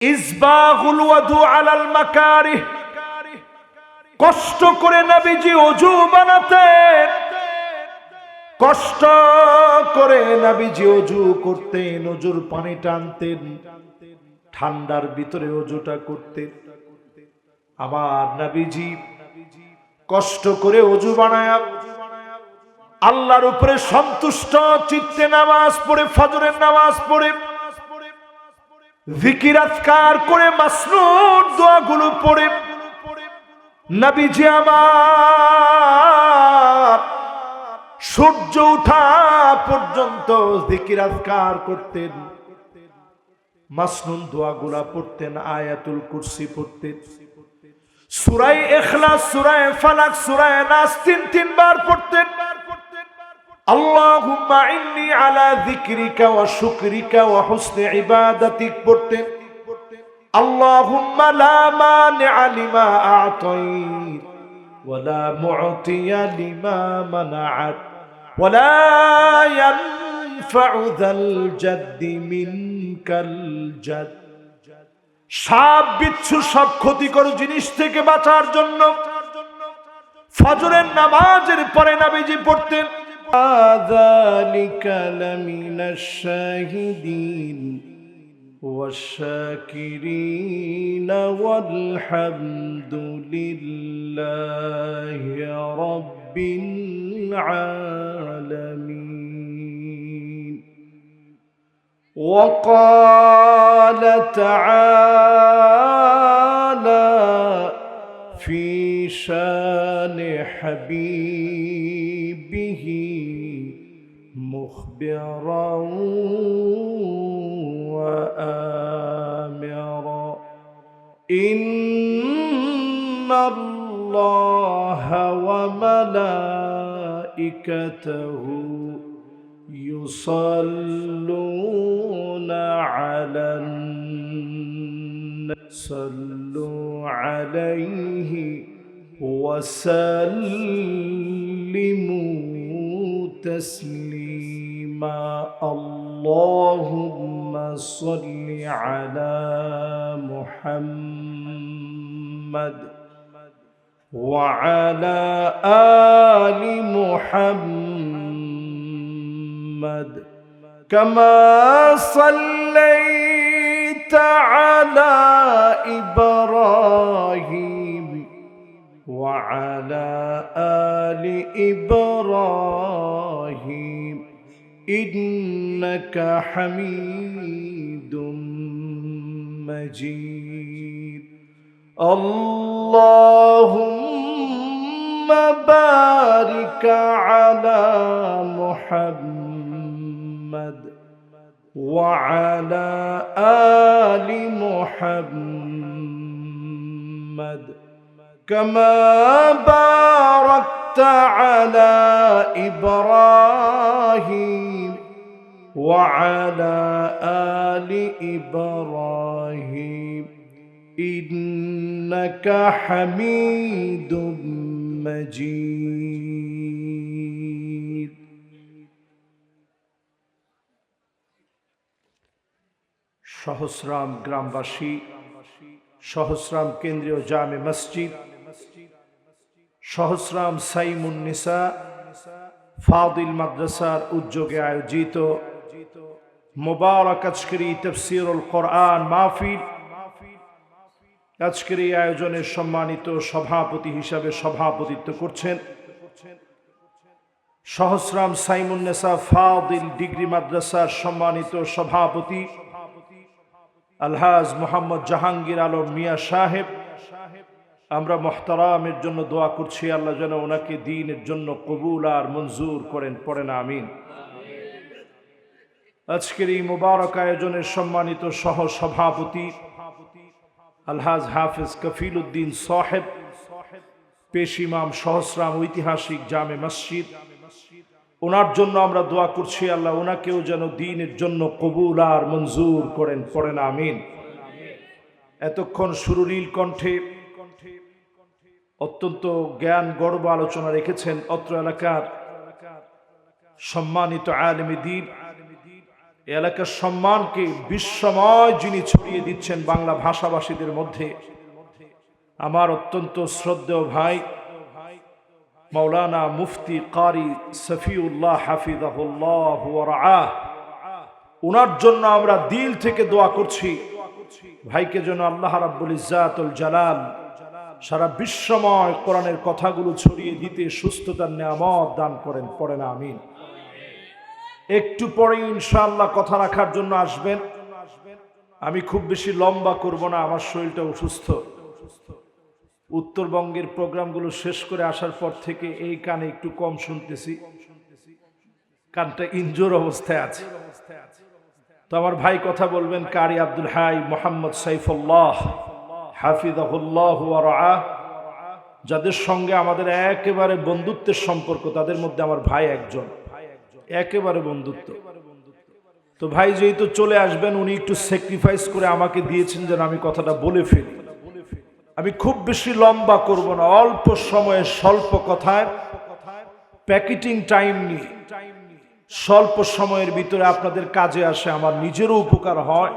ইসবাগুল ওয়াদু আলাল মাকারিহ, কষ্ট করে নবীজি ওযু বানাতেন, কষ্ট করে নবীজি ওযু করতেন, ওযুর পানি টানতেন, ঠান্ডার ভিতরে ওযুটা করতেন। আবার নবীজি কষ্ট করে ওযু বানায়া আল্লাহর উপরে সন্তুষ্ট চিত্তে নামাজ পড়ে, ফজরের নামাজ পড়ে, জিকির আজকার করে, মাসনুন দোয়াগুলো পড়ে নবীজি আমার সূর্য ওঠা পর্যন্ত জিকির আজকার করতেন, মাসনুন দোয়াগুলা পড়তেন, আয়াতুল কুরসি পড়তেন, সূরা ইখলাস, সূরা ফালাক, সূরা নাস তিন বার পড়তেন। আল্লাহুম্মা ইন্নী আলা যিকরিকা ওয়া শুকরিকা ওয়া হুসনি ইবাদাতিক পড়তেন। আল্লাহুম্মা লা মানিআ লিমা আ'তাইত ওয়া লা মু'তিয়া লিমা মানা'আত ওয়া লা ইয়ানফা'ু যাল জাদ্দি মিনকাল জাদ। সাপ বিচ্ছু সব ক্ষতিকর জিনিস থেকে বাঁচার জন্য ফজরের নামাজের পরে নবীজি পড়তেন যালিকা লামিনাশ শাহিদিন ওয়াশ-শাকিরিন ওয়াল হামদুলিল্লাহি রাব্বিল আলামিন। وقال تعالى في شان حبيبه مخبرا وآمرا إن الله وملائكته يصلون على النبي صلوا عليه وسلموا تسليما اللهم صل على محمد وعلى آل محمد كما صليت على إبراهيم وعلى آل إبراهيم إنك حميد مجيد اللهم بارك على محمد وعلى آل محمد كما باركت على إبراهيم وعلى آل إبراهيم إنك حميد مجيد। সহস্রাম গ্রামবাসী, সহস্রাম কেন্দ্রীয় জামে মসজিদ, সহস্রাম সাইমুন নিসা ফাদিল মাদ্রাসার উদ্যোগে আয়োজিত মুবারক আজকের তাফসীরুল কোরআন মাহফিল, আজকের এই আয়োজনের সম্মানিত সভাপতি হিসাবে সভাপতিত্ব করছেন সহস্রাম সাইমুন নিসা ফাদিল ডিগ্রি মাদ্রাসার সম্মানিত সভাপতি আলহাজ মোহাম্মদ জাহাঙ্গীর আলম মিয়া সাহেব। আমরা মুহতারামের জন্য দোয়া করছি, আল্লাহ যেন ওনাকে দ্বীনের জন্য কবুল আর মঞ্জুর করেন, পড়েন আমিন। আজকের এই মুবারক আয়োজনের সম্মানিত সহ সভাপতি আলহাজ হাফেজ কফিল উদ্দিন সাহেব, পেশ ইমাম সহস্রাম ঐতিহাসিক জামে মসজিদ, ওনার জন্য আমরা দোয়া করছি, আল্লাহ ওনাকেও যেন দ্বীনের জন্য কবুল আর মঞ্জুর করেন, পড়েন আমিন। এতক্ষণ সুরলীল কণ্ঠে অত্যন্ত জ্ঞান গর্ব আলোচনা রেখেছেন অত্র এলাকার সম্মানিত আলেমে দ্বীন এই এলাকার সম্মানকে বিশ্বময় যিনি ছড়িয়ে দিচ্ছেন বাংলা ভাষাভাষীদের মধ্যে, আমার অত্যন্ত শ্রদ্ধেয় ভাই মাওলানা মুফতি কারি সফিউল্লাহ হাফিজাহুল্লাহ ওয়া রাআহ, ওনার জন্য আমরা দিল থেকে দোয়া করছি। ভাইকে যেন আল্লাহ রাব্বুল ইজ্জাতুল জালাল সারা বিশ্বময় কোরআনের কথাগুলো ছড়িয়ে দিতে সুস্থতার নেয়ামত দান করেন, পড়েন আমিন। একটু পরে ইনশাআল্লাহ কথা রাখার জন্য আসবেন। আমি খুব বেশি লম্বা করব না, আমার শরীরটা অসুস্থ। উত্তরবঙ্গের প্রোগ্রামগুলো শেষ করে আসার পর থেকে এই কানে একটু কম শুনতেছি, কানটা ইনজোর অবস্থায় আছে। তো আমার ভাই কথা বলবেন কারি আব্দুল হাই মোহাম্মদ সাইফুল্লাহ হাফিজাহুল্লাহ ওয়া রাআহ, যাদের সঙ্গে আমাদের একেবারে বন্ধুত্বের সম্পর্ক, তাদের মধ্যে আমার ভাই একজন, একেবারে বন্ধুত্ব। তো ভাই যেহেতু চলে আসবেন, উনি একটু স্যাক্রিফাইস করে আমাকে দিয়েছেন যেন আমি কথাটা বলে ফেলি। আমি খুব বেশি লম্বা করব না, অল্প সময়ে স্বল্প কথায় প্যাকেটিং টাইম নিয়ে স্বল্প সময়ের ভিতরে আপনাদের কাজে আসে, আমার নিজেরও উপকার হয়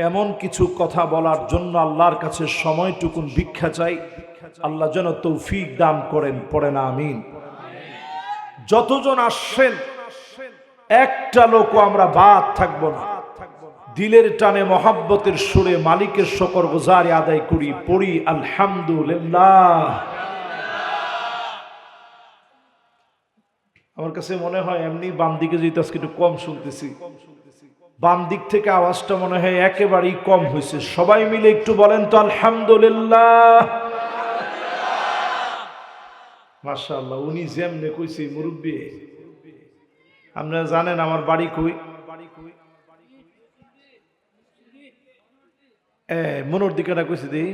এমন কিছু কথা বলার জন্য আল্লাহর কাছে সময়টুকুন ভিক্ষা চাই। আল্লাহ যেন তৌফিক দান করেন, পড়েন আমিন। যতজন আসছেন একটা লোকও আমরা বাদ থাকবো না। দিলের টানে মহাব্বতের সুরে মালিকের শকর গুজারি আদায় করি, পড়ি আলহামদুলিল্লাহ। আমার কাছে মনে হয় এমনি বাম দিকে যেতে আজকে একটু কম শুনতেছি, বাম দিক থেকে আওয়াজটা মনে হয় একেবারেই কম হয়েছে। সবাই মিলে একটু বলেন তো আলহামদুলিল্লাহ। মাশাআল্লাহ, উনি যেমনে কইছে মুরব্বী, আপনারা জানেন আমার বাড়ি কই? মনোর দিকেটা কইছে দিই।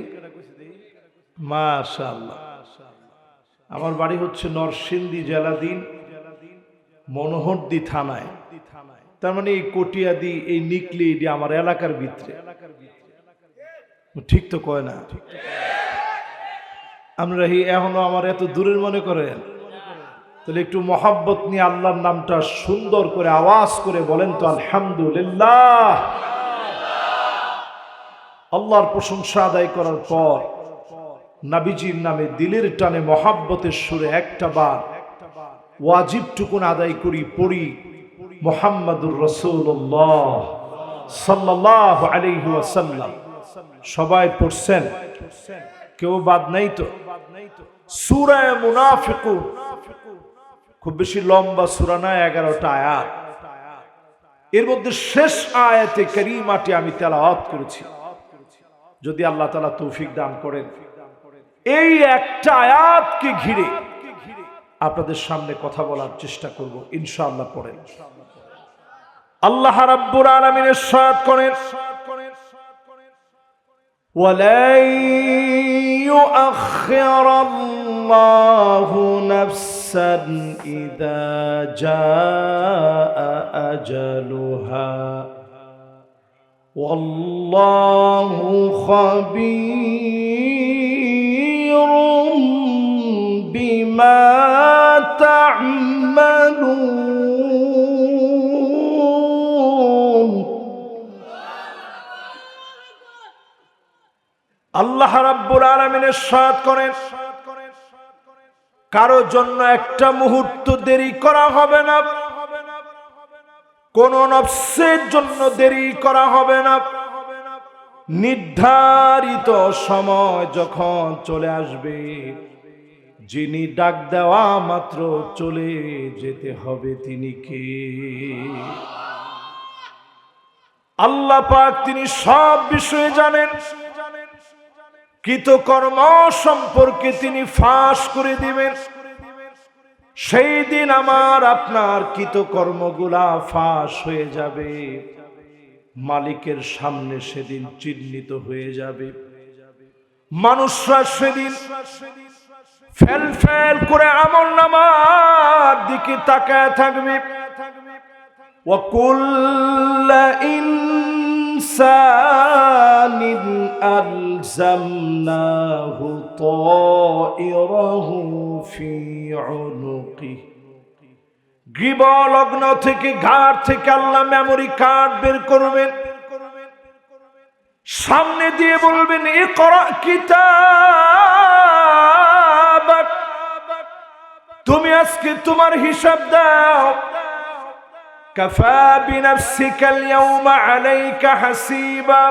মাশাআল্লাহ, আমার বাড়ি হচ্ছে নরসিংদী জেলাধীন মনোহরদী থানায়। তার মানে এই কটিয়াদি, এই নিকলি, এটি আমার এলাকার ভিতরে। ঠিক তো কয় না? আমরা এখনো আমার এত দূরের মনে করেন? তাহলে একটু মহাব্বত নিয়ে আল্লাহর নামটা সুন্দর করে আওয়াজ করে বলেন তো আলহামদুলিল্লাহ। আল্লাহর প্রশংসা আদায় করার পর নবীজির নামে দিলের টানে মহাব্বতের সুরে একটা বার ওয়াজিব টুকুন আদায় করি, পড়ি মুহাম্মাদুর রাসূলুল্লাহ সাল্লাল্লাহু আলাইহি ওয়াসাল্লাম। সবাই পড়ছেন? কেউ বাদ নাই তো? সূরা মুনাফিকুন, খুব বেশি লম্বা সূরা না, 11টা আয়াত। এর মধ্যে শেষ আয়াতে কারীমাটি আমি তেলাওয়াত করেছি। যদি আল্লাহ তাআলা তৌফিক দান করেন, এই একটা আয়াতকে ঘিরে আপনাদের সামনে কথা বলার চেষ্টা করব ইনশাআল্লাহ। পড়েন। আল্লাহ রাব্বুল আলামিন ইরশাদ করেন, ওয়ালাই ইউআখিরাল্লাহু নাফসান ইযা জাআ আজালুহা ওয়াল্লাহু খাবীরুম বিমা তা'মালুন। আল্লাহ রাব্বুল আলামিন ইরশাদ করেন, কারো জন্য একটা মুহূর্ত দেরি করা হবে না, কোন নফসের জন্য দেরি করা হবে না। নির্ধারিত সময় যখন চলে আসবে, যিনি ডাক দেওয়া মাত্র চলে যেতে হবে, তিনি কে? আল্লাহ পাক, তিনি সব বিষয়ে জানেন। কৃতকর্ম সম্পর্কে তিনি ফাঁস করে দিবেন। সেই দিন আমার আপনার কৃতকর্মগুলা ফাঁস হয়ে যাবে, মালিকের সামনে সেদিন চিহ্নিত হয়ে যাবে। মানুষরা সেদিন ফেল ফেল করে আমলনামার দিকে তাকায় থাকবে। وَكُلَّ إِنسَانٍ أَلْزَمْنَاهُ طَائِرَهُ فِي عُنُقِهِ গ্রীবলগ্ন থেকে ঘাট থেকে আল্লাহ মেমোরি কার্ড বের করবেন, সামনে দিয়ে বলবেন ইকরা কিতাবাক, তুমি আজকে তোমার হিসাব দাও। কাফা বিনাফসিকাল ইয়াউমা আলাইকা হাসিবা,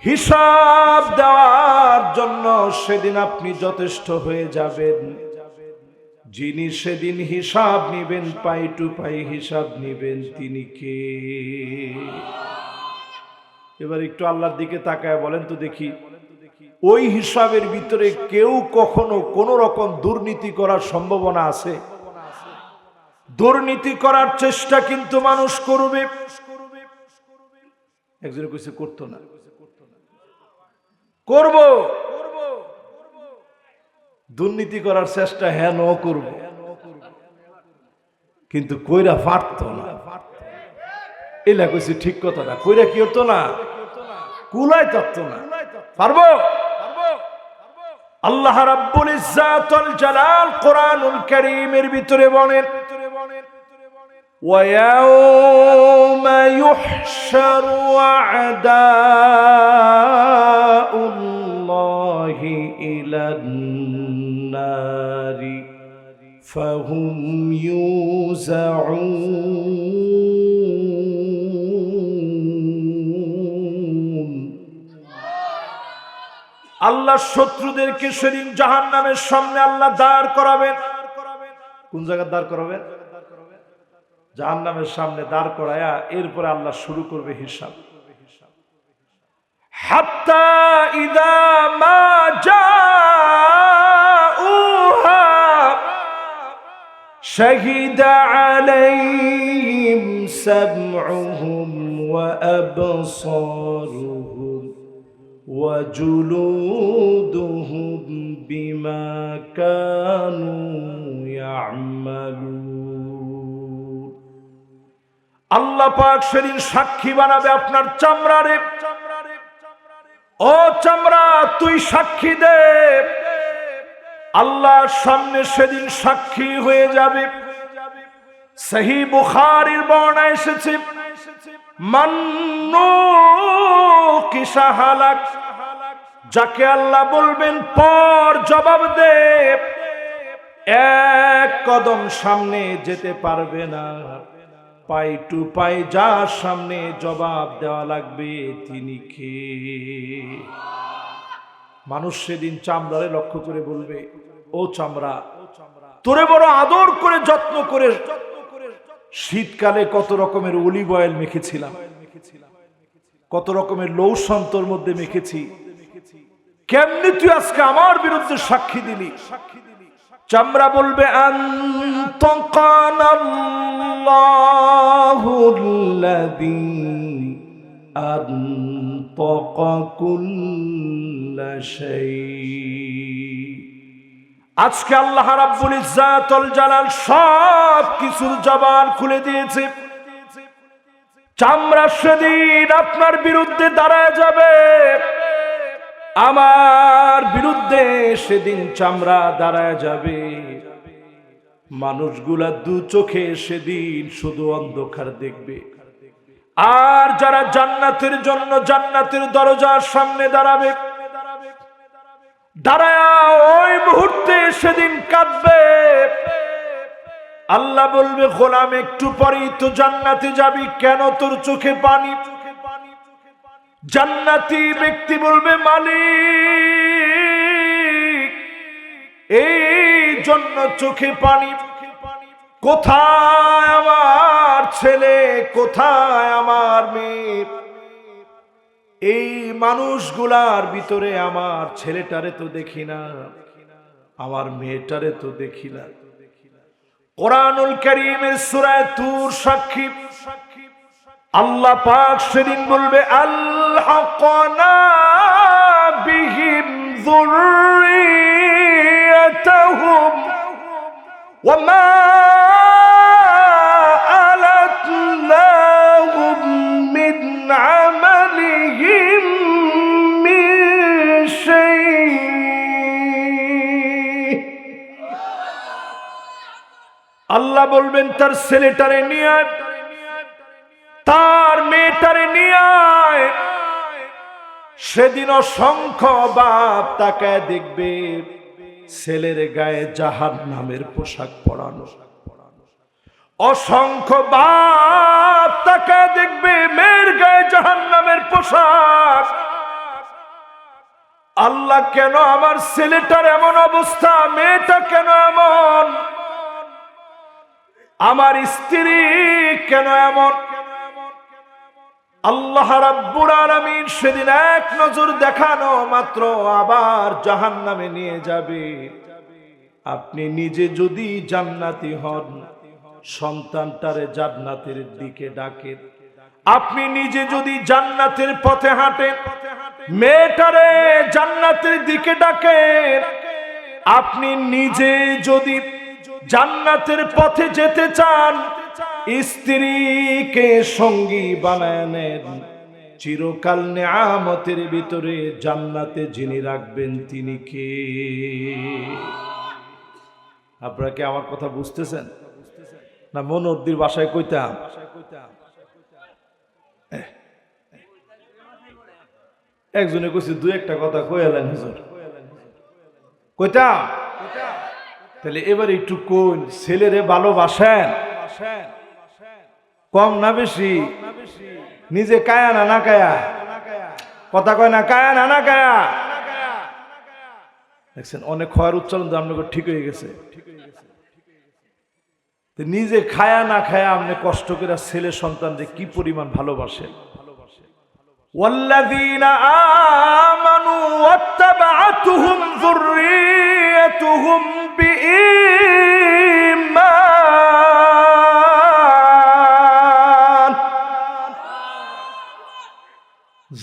হিসাব দেওয়ার জন্য সেদিন আপনি যথেষ্ট হয়ে যাবেন। যিনি সেদিন হিসাব নিবেন, পাই টু পাই হিসাব নিবেন, তিনি কে? এবার একটু আল্লাহর দিকে তাকায় বলেন তো দেখি, ওই হিসাবের ভিতরে কেউ কখনো কোন রকম দুর্নীতি করার সম্ভাবনা আছে? দুর্নীতি করার চেষ্টা কিন্তু মানুষ করবে। একজনে কইছে করতো না, করব। দুর্নীতি করার চেষ্টা হ্যাঁ ন করব, কিন্তু কইরা পারত না। এলা কইছে ঠিক কথা না, কইরা কি হতো না, কুলাই থাকতো না। পারবো? আল্লাহ রাব্বুল ইজ্জাত ওয়াল জালাল কোরআনুল কারীমের ভিতরে বলেন وَيَوْمَ يُحْشَرُ أَعْدَاءُ اللَّهِ إِلَى النَّارِ فَهُمْ يُوزَعُونَ। আল্লাহ শত্রুদেরকে সেদিন জাহান্নামের সামনে আল্লাহ দাঁড় করাবেন। কোন জায়গায় দাঁড় করাবেন? জাহান্নামের সামনে দাঁড় করায়া এরপরে আল্লাহ শুরু করবে হিসাব। হাত্তা ইযা মা জাউহা শাহিদা আলাইহিম সামউহুম ওয়া আবসারুহুম ওয়া জুলুদুহুম বিমা কানু ইয়ামালুন। আল্লাহ পাক সেদিন সাক্ষী বানাবে আপনার চামড়ারে। ও চামড়া, তুই সাক্ষী দে। আল্লাহর সামনে সেদিন সাক্ষী হয়ে যাবে। সহিহ বুখারীর বর্ণনা এসেছে, মান্নু কিসা হালাক, যাকে আল্লাহ বলবেন পর জবাব দে, এক কদম সামনে যেতে পারবে না। পাই টু পাই যার সামনে জবাব দেওয়া লাগবে, তিনি কে? মানুষ সেদিন চামড়ারে লক্ষ্য করে বলবে, ও চামড়া, তোরে বড় আদর করে যত্ন করে শীতকালে কত রকমের অলিভ অয়েল মেখেছিলাম, কত রকমের লোশন তোর মধ্যে মেখেছি, কেমনি তুই আজকে আমার বিরুদ্ধে সাক্ষী দিলি? চামড়া বলবে, আনতাকানাল্লাহুল্লাযী আনতাকা কুল্লা শাই। আজকে আল্লাহ রাব্বুল ইজ্জাত ওয়াল জালাল সব কিছুর জবান খুলে দিয়েছে। চামড়া সেদিন আপনার বিরুদ্ধে দাঁড়ায় যাবে, আমার বিরুদ্ধে সেদিন চামড়া দাঁড়ায় যাবে। মানুষগুলা দু চোখে সেদিন শুধু অন্ধকার দেখবে। আর যারা জান্নাতের জন্য জান্নাতের দরজার সামনে দাঁড়াবে, দাঁড়ায়া ওই মুহূর্তে সেদিন কাঁদবে। আল্লাহ বলবে, গোলাম একটু পরেই তো জান্নাতে যাবি, কেন তোর চোখে পানি? জান্নাতি ব্যক্তি বলবে, মালিক এই জন্য চোখে পানি। কোথায় আমার ছেলে, কোথায় আমার মেয়ে? এই মানুষগুলার ভিতরে আমার ছেলেটারে তো দেখি না, আমার মেয়েটারে তো দেখি না। কোরআনুল কারীমের সূরা তুর সাক্ষী। আল্লাহ পাক সেদিন বলবে, আলহাকনা বিহিম যুররিয়াতাহুম ওয়া মা আলাতনাহুম মিন আমালিহিম মিন শাই। আল্লাহ বলবেন তার ছেলেটারে নিয়ে আয়, তার মেয়েটারে নিয়ে আয়। সেদিন অসংখ্য বাপ তাকায় দেখবে ছেলের গায়ে জাহান্নামের পোশাক পরানো। অসংখ্য বাপ তাকায় দেখবে মেয়ের গায়ে জাহান্নামের পোশাক। আল্লাহ, কেন আমার ছেলেটার এমন অবস্থা, মেয়েটা কেন এমন, আমার স্ত্রী কেন এমন? আল্লাহ রাব্বুল আলামিন সেদিন এক নজর দেখানো মাত্র আবার জাহান্নামে নিয়ে যাবে। আপনি নিজে যদি জান্নাতি হন, সন্তানটারে জান্নাতের দিকে ডাকেন। আপনি নিজে যদি জান্নাতের পথে হাঁটেন, মেয়েটারে জান্নাতের দিকে ডাকেন। আপনি নিজে যদি জান্নাতের পথে যেতে চান, স্ত্রীকে সঙ্গী বানায় নেন। চিরকাল নিয়ামতের ভিতরে জান্নাতে যিনি রাখবেন তিনি কে? আপনারা কি আমার কথা বুঝতেছেন না? মনোদ্দির বাসায় কইতাম, একজনে কইছে দুই একটা কথা কইলেন হুজুর, কইতাম। তাহলে এবার একটু কোন ছেলেরে ভালোবাসেন, কম না বেশি? নিজে কায়া না না কায়া? কথা কয় না, কায়া না না কায়া? দেখছেন অনেক খয়ের উচ্চারণ তো আপনাকে ঠিক হয়ে গেছে। নিজে খায়া না খায়া আপনি কষ্ট করে ছেলে সন্তানদের কি পরিমাণ ভালোবাসেন। ওয়াল্লাযীনা আমানু ওয়াত্তাবা'আতুহুম যুররিয়্যাতুহুম বিঈমান।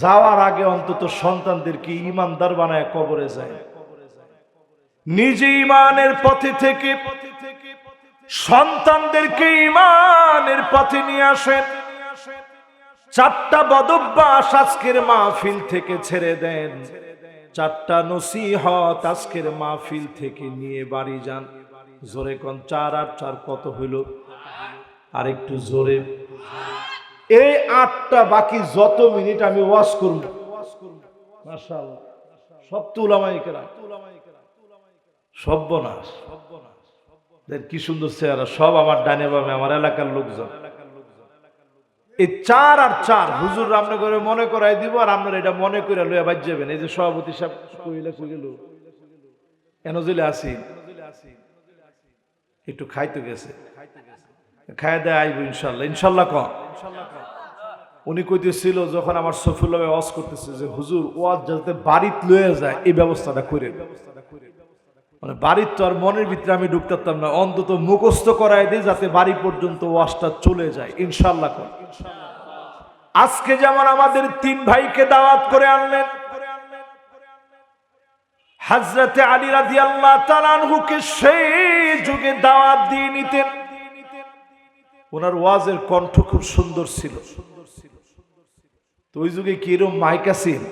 যাওয়ার আগে অন্তত সন্তানদেরকে ঈমানদার বানায় কবরে যায়। নিজে ঈমানের পথে থেকে সন্তানদেরকে ঈমানের পথে নিয়ে আসেন। চারটা বদভ্যাস আজকের মাহফিল থেকে ছেড়ে দেন। চারটা নসিহত আজকের মাহফিল থেকে নিয়ে বাড়ি যান। জোরে কোন 4 আর 4 কত হইল? আর একটু জোরে। এই 8টা বাকি যত মিনিট আমি ওয়াজ করব, মাশাআল্লাহ, সব তো উলামায়ে কেরাম। সর্বনাশ, কি সুন্দর চেহারা, সব আমার ডানে বামে আমার এলাকার লোকজন। এই 4 আর 4 হুজুর আপনি করে মনে করাই দিব, আর আপনারা এটা মনে করে লইয়া বাজ যাবেন। এই যে সভাপতি সাহেব কইলে কই গেল, এনজিলে আসি একটু খাইতে গেছে, খাইয়া দেয় আইব ইনশাল্লাহ। ইনশাল্লাহ ক উনি কইতেছিল যখন আমার সফিউল্লাহ ওয়াজ করতেছে যে হুজুর ওয়াজ যাতে বাড়িতে লয়ে যায় এই ব্যবস্থাটা করে। মানে বাড়ির তো আর মনের ভিতরে আমি ঢুকতাম না, অন্তত মুখস্থ করাই দিই যাতে বাড়ি পর্যন্ত ওয়াজটা চলে যায়। ইনশাল্লাহ কর। আজকে যেমন আমাদের 3 ভাইকে দাওয়াত করে আনলেন, হযরতে আলী রাদিয়াল্লাহু তাআলা আনহুকে সেই যুগে দাওয়াত দিয়ে নিতেন। ওনার ওয়াজের কণ্ঠ খুব সুন্দর ছিল। তো ওই যুগে কি এরকম মাইক আছিল?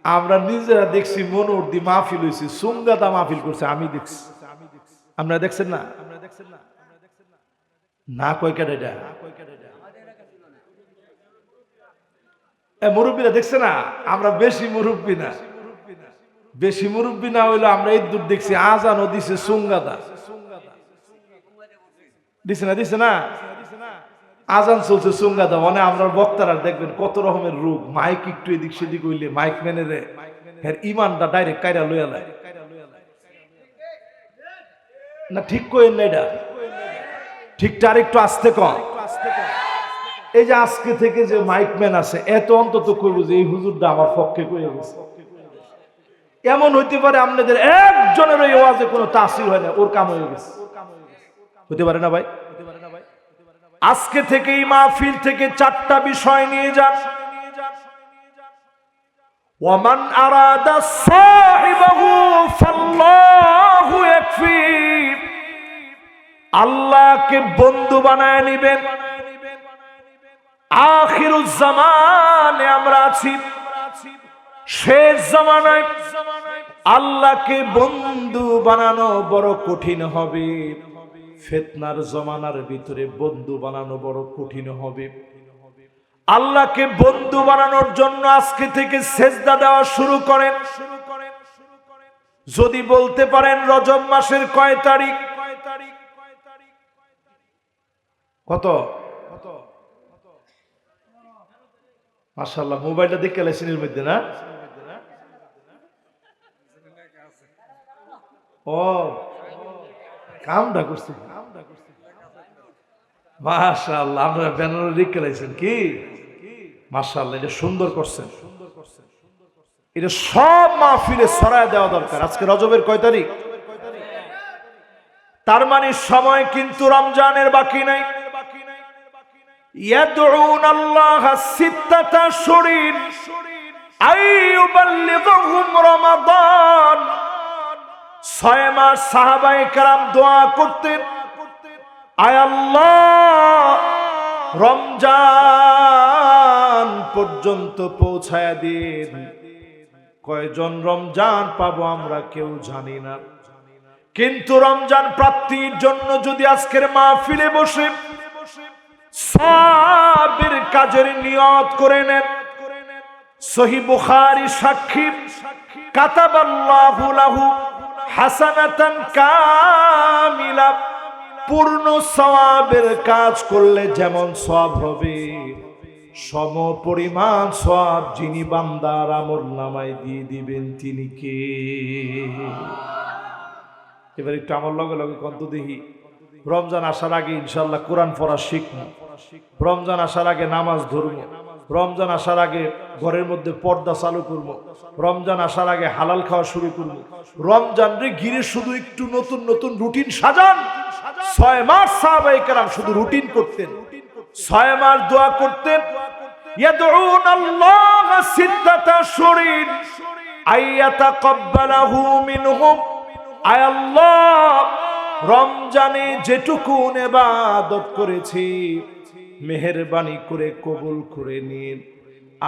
আমরা নিজেরা দেখছি মনোরদি মাহফিল হয়েছে, সুঙ্গাদা মাহফিল করছে, আমি দেখছি। আপনারা দেখছেন না? না কয় কেডা এটা মুরব্বীরা দেখছে না? আমরা বেশি মুরব্বী না, বেশি মুরব্বী না হইলো আমরা এই দূর দেখছি। আজানও দিছে সুঙ্গাদা, দিছে না? দিছে না? আজান চলছে সুঙ্গাদা। মানে আমরা বক্তারা দেখবেন কত রকমের রূপ। মাইক একটু এদিক সেদিক হইলে মাইক ম্যানেরে এর ইমানটা ডাইরেক্ট কাইরা লইয়া লাই না। ঠিক কইেন না, এটা ঠিকটা আর একটু আস্তে কম। এই যে আজকে থেকে যে মাইকম্যান আছে এত অন্তত কইব যে এই হুজুরটা আমার পক্ষে কইয়া গেছে। এমন হইতে পারে আপনাদের একজনের ওই ওয়াজে কোনো তাসির হয় না, ওর কাম হয়ে গেছে। হতে পারে না ভাই? আজকে থেকে এই মাহফিল থেকে 4টা বিষয় নিয়ে যান। ওয়ামান আরাদা সাহিবাহু ফাল্লাহু ইয়াকফি। আল্লাহকে বন্ধু বানায় নেবেন। আখিরুজ জামানে আমরা আছি, শেষ জামানায় আল্লাহকে বন্ধু বানানো বড় কঠিন হবে। ফিতনার জমানার ভিতরে বন্ধু বানানো বড় কঠিন হবে। আল্লাহকে বন্ধু বানানোর জন্য আজকে থেকে সেজদা দেওয়া শুরু করেন। যদি বলতে পারেন রজব মাসের কয় তারিখ? কত? মাশাআল্লাহ, মোবাইলটা দেখে লেসিনের মধ্যে না? ও কামটা করছি, মাশাআল্লাহ। আমরা ব্যানারে লিখে লাইছেন কি? মাশাআল্লাহ, এটা সুন্দর করছেন। এটা সব মাহফিলে ছড়ায় দেওয়া দরকার। আজকে রজবের কয় তারিখ? তার মানে সময় কিন্তু রমজানের বাকি নাই। ইয়াদউন আল্লাহ সিত্তাতা শুরিন আইয়ুবাল্লিগুহুম রমাদান। 6 মাস সাহাবায়ে কেরাম দোয়া করতেন, আয় আল্লাহ রমজান পর্যন্ত পৌঁছায়া দিন। কয়জন রমজান পাবো আমরা কেউ জানি না, কিন্তু রমজান প্রাপ্তির জন্য যদি আজকের মাহফিলে বসে সওয়াবের কাজের নিয়ত করে নেন, সহিহ বুখারী সাক্ষী, কাতাবাল্লাহু লাহু হাসানাতান কামিলা। পূর্ণ সওয়াবের কাজ করলে যেমন সওয়াব হবে, সম পরিমাণ সওয়াব যিনি বান্দার আমলনামায় দিয়ে দিবেন তিনি কে? এবার একটু আমার লগে লগে কত দেখি। রমজান আসার আগে ইনশাআল্লাহ কোরআন পড়া শিখবো, রমজান আসার আগে নামাজ ধরবো, রমজান আসার আগে ঘরের মধ্যে পর্দা চালু করব, রমজান আসার আগে হালাল খাওয়া শুরু করব। রমজান রে ঘিরে শুধু একটু নতুন নতুন রুটিন সাজান। 6 মাস সাহাবায়ে কেরাম শুধু রুটিন করতেন, 6 মাস দোয়া করতেন। ইয়াদউন আল্লাহ সিত্তাতা শুরিন আইয়াতাকাব্বালাহু মিনহুম। আয় আল্লাহ রমজানে যেটুকু ইবাদত করেছি মেহেরবানি করে কবুল করে নিন।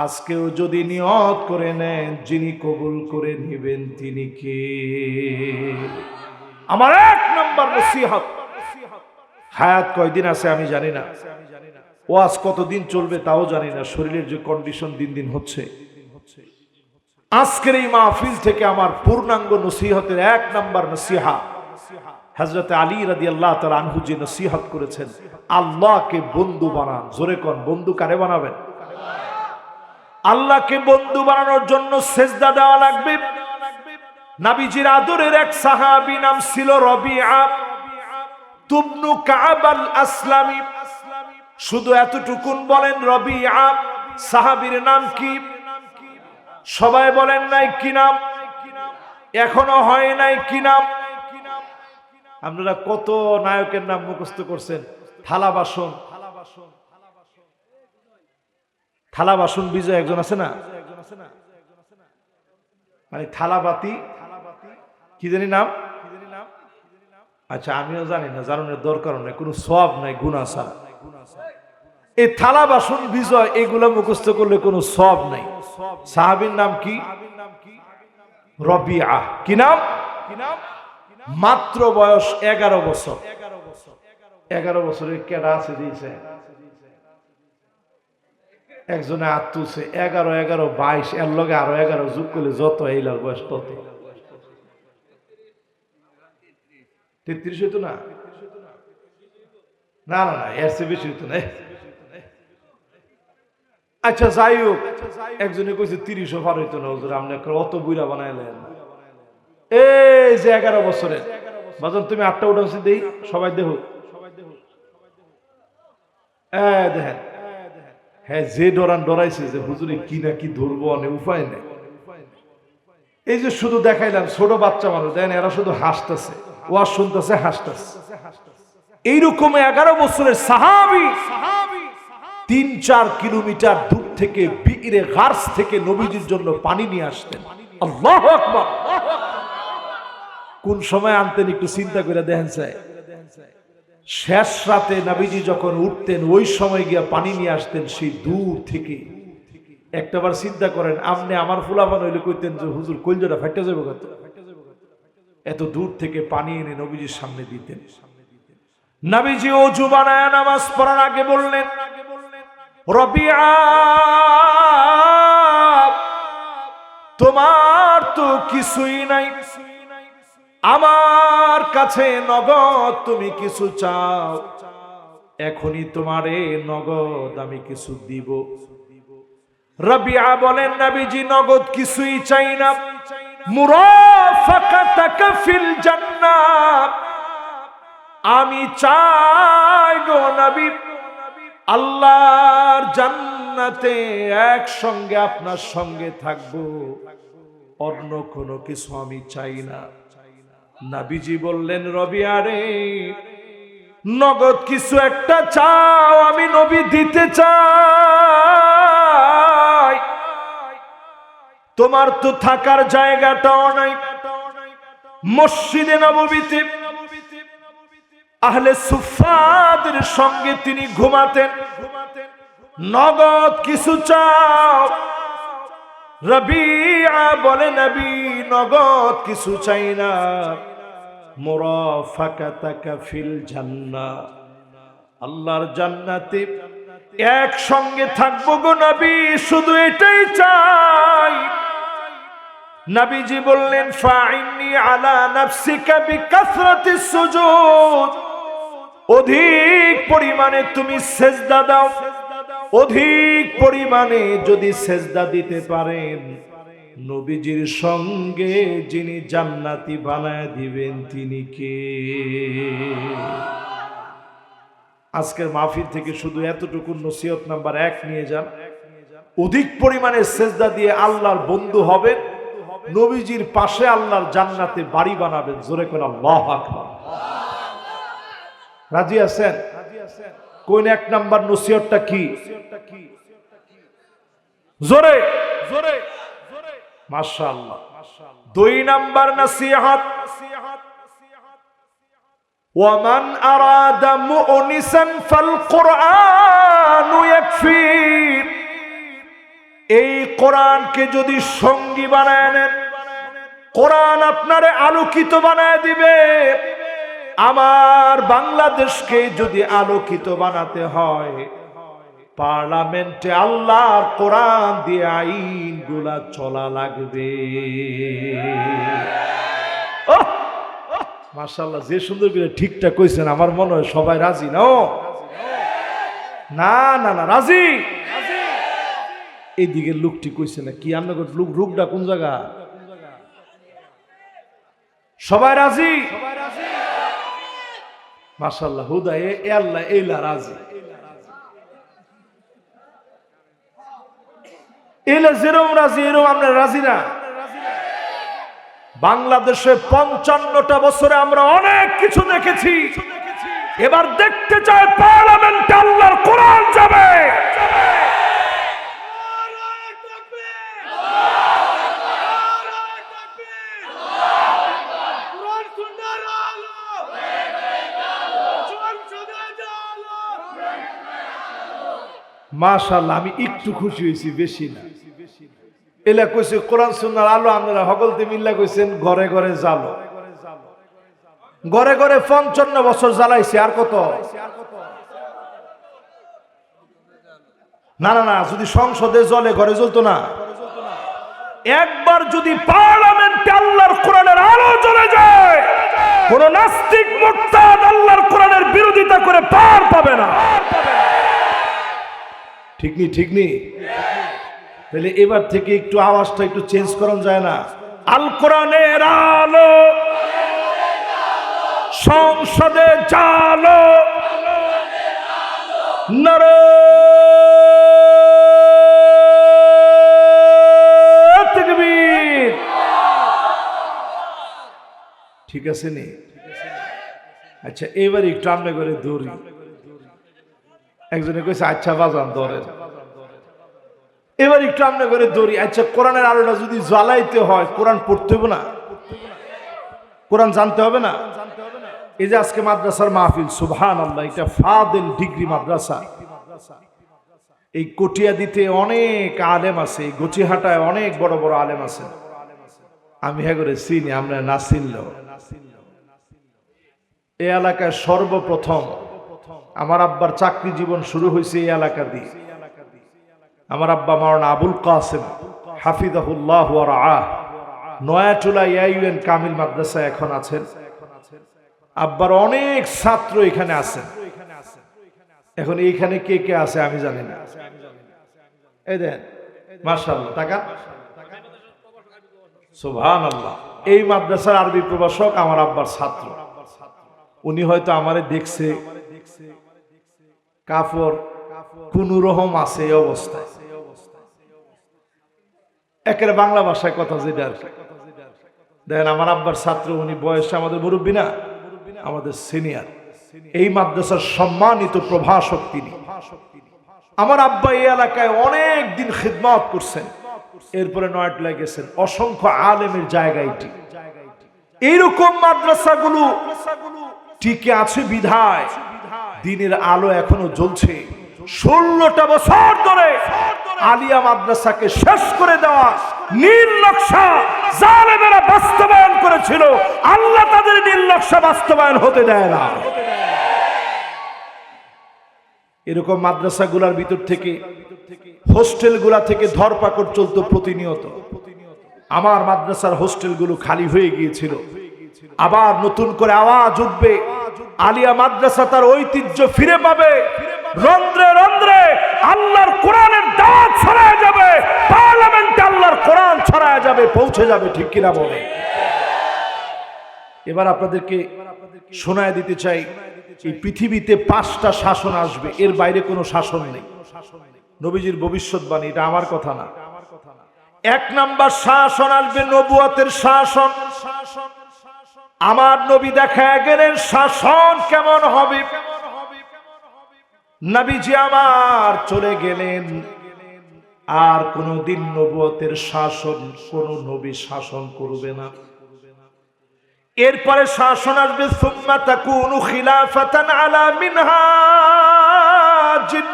আজকেও যদি নিয়ত করে নেন, যিনি কবুল করে নেবেন তিনি কে? আমার 1 নম্বর নসিহত। হায়াত কয়দিন আছে আমি জানি না, ওয়াজ কতদিন চলবে তাও জানি না, শরীরের যে কন্ডিশন দিন দিন হচ্ছে। আজকের এই মাহফিল থেকে আমার পূর্ণাঙ্গ নসিহতের 1 নম্বর নসিহা, হযরত আলী রাদিয়াল্লাহু তাআলা আনহু যে নসিহত করেছেন, আল্লাহকে বন্ধু বানান। জোরে কোন, বন্ধু কারে বানাবেন? আল্লাহকে বন্ধু বানানোর জন্য সেজদা দেওয়া লাগবে। নবীজির আদরের এক সাহাবী নাম ছিল রবিআ ইবনে কাব আল আসলামী। শুধু এতটুকুন বলেন রবিআ সাহাবীর নাম কি? সবাই বলেন নাই কি নাম? এখনো হয় নাই কি নাম? আপনারা কত নায়কের নাম মুখস্থ করছেন। থালা বাসন, থালা বাসন বিজয় একজন আছে না, মানে থালাবাতি কি জানি নাম? আচ্ছা আমিও জানি না, জানানোর দরকার নাই, কোনো সওয়াব নাই, গুনাহ ছাড়া। এই থালা বাসন বিজয় এগুলো মুখস্থ করলে কোনো সওয়াব নাই। সাহাবীর নাম কি? রবিআ। কি নাম? মাত্র বয়স 11 বছর। 11 বছরের কেডা আছে দিয়েছে? একজনে হাত তুলছে। 11, 11, 22, এর লগে আরো 11 যোগ করলে যত এইলার বয়স তত। 33 হইতো না? না না না, এর চেয়ে বেশি হইতো না। আচ্ছা যাই হোক, একজনে কইছে 30ও পার হইতো না। হুজুর আপনি অত বুইরা বানাইলেন। এই যে 11 বছরের বাজান, তুমি 8টা উঠাচ্ছি দেই, সবাই দেখো। দেখেন, হ্যাঁ যে ডরাইছে যে হুজুরে কি না কি ধরবো, অনেক উপায় নেই। এই যে শুধু দেখাইলাম, ছোট বাচ্চা মানুষ দেন, এরা শুধু হাসতেছে, ওয়াজ শুনতেছে, হাসতেছে। এইরকম 11 বছরের সাহাবী 3-4 কিলোমিটার দূর থেকে বিইরে গার্স থেকে নবীজির জন্য পানি নিয়ে আসতেন। আল্লাহু আকবার। কোন সময় আনতেন একটু চিন্তা করে দেখেন। শেষ রাতে নবীজি যখন উঠতেন ওই সময় গিয়া পানি নিয়ে আসতেন সেই দূর থেকে। একটাবার চিন্তা করেন, আপনি আমার ফুলাফান হইলে কইতেন যে হুজুর কলজাটা ফাইটা যাবে কত, এত দূর থেকে পানি এনে নবীজির সামনে দিতেন। নবীজি ওযু বানায় নামাজ পড়ার আগে বললেন, রবিআ, তোমার তো কিছুই নাই, আমার কাছে নগদ তুমি কিছু চাও, এখনই তোমারে নগদ আমি কিছু দিব। রবিআ বলেন, নবীজি নগদ কিছুই চাই না, মুরাফাকাতাকা ফিল জান্নাহ, আমি চাই গো নবী আল্লাহর জান্নাতে একসঙ্গে আপনার সঙ্গে থাকবো, অন্য কোনো কিছু আমি চাই না। নবীজি বললেন, রবিআ রে, নগদ কিছু একটা চাও, আমি নবী দিতে চাই। তোমার তো থাকার জায়গাটাও নাই, মসজিদে নববীতে আহলে সুফফাদের সঙ্গে তিনি ঘুমাতেন, নগদ কিছু চাও। রবিআ বলে, নবী নগদ কিছু চাই না, মুরাফাকাতাকা ফিল জান্নাহ, আল্লাহর জান্নাতে একসঙ্গে থাকবো গো নবী, শুধু এটাই চাই। নবীজি বললেন, ফাইন্নি আলা নাফসিকা বিকাসরাতিস সুজুদ, অধিক পরিমাণে তুমি সেজদা দাও, অধিক পরিমাণে যদি সেজদা দিতে পারেন, নবীজির সঙ্গে যিনি জান্নাতি বানায় দিবেন তিনি কে? আজকের মাহফিল থেকে শুধু এতটুকু নসিহত নাম্বার 1 নিয়ে যান, অধিক পরিমাণে সেজদা দিয়ে আল্লাহর বন্ধু হবেন, নবীজির পাশে আল্লাহর জান্নাতে বাড়ি বানাবেন। জোরে করে আল্লাহু আকবার। রাজি আছেন? কোন 1 নাম্বার নসিহতটা কি? জোরে জোরে মাশাআল্লাহ। 2 নাম্বার নসিহত, ওয়ামান আরাদা মুনিসান ফাল কুরআনু ইয়াকফি, এই কোরআনকে যদি সঙ্গী বানায় নেন, কোরআন আপনারে আলোকিত বানায় দিবে। আমার বাংলাদেশকে যদি আলোকিত বানাতে হয়, পার্লামেন্টে আল্লাহর কোরআন দিয়ে আইনগুলা চলা লাগবে। মাশাআল্লাহ, যে সুন্দর করে ঠিকঠাক কইছেন, আমার মনে হয় সবাই রাজি না? না না না, রাজি। এইদিকে লোকটি কইছে না কি? আপনার রূপটা কোন জায়গা? সবাই রাজি? মাশাআল্লাহ, হুদা এ আল্লাহ এইলা রাজি। এলা যেরকম রাজি, এরকম আপনার রাজি না? বাংলাদেশে 55টা বছরে আমরা অনেক কিছু দেখেছি, এবার দেখতে চাই পার্লামেন্টে আল্লাহর কোরআন যাবে। মাশাআল্লাহ, আমি একটু খুশি হয়েছি, বেশি না। এলা কইছে কোরআন সুন্নাহর আলো, আপনারা হগলতে মিল্লা কইছেন ঘরে ঘরে জ্বালো। ঘরে ঘরে 55 বছর জ্বালাইছে, আর কত? না না না, যদি সংসদে জ্বলে ঘরে জ্বলতো না? একবার যদি পার্লামেন্টে আল্লাহর কোরআনের আলো জ্বলে যায়, কোন নাস্তিক মুরতাদ আল্লাহর কোরআনের বিরোধিতা করে পার পাবে না। ঠিক নি? ঠিক নি? তাহলে এবার থেকে একটু আওয়াজটা একটু চেঞ্জ করা যায় না? আল কোরআনের আলো সংসদে জালো, নারে তাকবীর। ঠিক আছে নি? আচ্ছা, এবার একটু আমনে করে দৌড়ি। একজনে কইছে আচ্ছা বাজান ধরেন, এবার একটু আমনে করে দৌড়ি। আচ্ছা, কোরআনের আলোটা যদি জ্বালাইতে হয়, কোরআন পড়তে হবে না? কোরআন জানতে হবে না? এই যে আজকে মাদ্রাসার মাহফিল, সুবহানাল্লাহ, এটা ফাদিল ডিগ্রি মাদ্রাসা। এই কটিয়াদিতে অনেক আলেম আছে, এই গচিহাটায় অনেক বড় বড় আলেম আছে। আমি হ্যাঁ করে চিনি, আমরা না চিনলেও। এই এলাকায় সর্বপ্রথম আমার আব্বার চাকরি জীবন শুরু হয়েছে এই এলাকা দিয়ে। আমার আব্বা মাওলানা আবুল কাসেম হাফিজাহুল্লাহ ওয়া রাআহ নয়াটুলা ইউএন কামিল মাদ্রাসায় এখন আছেন। আব্বার অনেক ছাত্র এখানে আছেন। এখন এইখানে কে কে আছে আমি জানি না। এই দেখেন মাশাআল্লাহ, টাকা সুবহানাল্লাহ। এই মাদ্রাসার আরবি প্রভাষক আমার আব্বার ছাত্র। উনি হয়তো আমারে দেখছে, কাফর কোন রকম আছে এই অবস্থায়, একের বাংলা ভাষায় কথা যেটা আর কি। দেখেন আমার আব্বার ছাত্র, উনি বয়সে আমাদের মুরব্বী না, আমাদের সিনিয়র, এই মাদ্রাসার সম্মানিত প্রভাষক তিনি। আমার আব্বা এই এলাকায় অনেক দিন খিদমত করছেন, এরপরে নয়াটলায় গেছেন। অসংখ্য আলেমের জায়গা এটি। এইরকম মাদ্রাসাগুলো টিকে আছে বিধায় দিনের আলো এখনো জ্বলছে। 16টা বছর ধরে আলিয়া মাদ্রাসাকে শেষ করে দেওয়া নীল নকশা জালেমেরা বাস্তবায়ন করেছিল, আল্লাহ তাদের নীল নকশা বাস্তবায়ন হতে দেয় না। এরকম মাদ্রাসাগুলোর ভিতর থেকে, হোস্টেলগুলা থেকে ধরপাকড় চলতো প্রতিনিয়ত। আমার মাদ্রাসার হোস্টেলগুলো খালি হয়ে গিয়েছিল, আবার নতুন করে আওয়াজ উঠবে, আলিয়া মাদ্রাসা তার ঐতিহ্য ফিরে পাবে। রন্ধ্রে রন্ধ্রে আল্লাহর কোরআনের দাওয়াত ছড়ায় যাবে, পার্লামেন্টে আল্লাহর কোরআন ছড়ায় যাবে, পৌঁছে যাবে। ঠিক কিনা বলে? এবার আপনাদেরকে শোনায় দিতে চাই, এই পৃথিবীতে 5টা শাসন আসবে, এর বাইরে কোনো শাসন নেই। নবীজির ভবিষ্যৎবাণী, এটা আমার কথা না। 1 নাম্বার শাসন আসবে নবুয়তের শাসন। আমার নবী দেখায় গেলেন শাসন কেমন হবে। নবীজি আমার চলে গেলেন, আর কোনদিন নবুয়তের শাসন কোন নবী শাসন করবে না। এরপরে শাসন আসবে সুম্মা তাকুনু খিলাফাতান আলা মিনহাজিন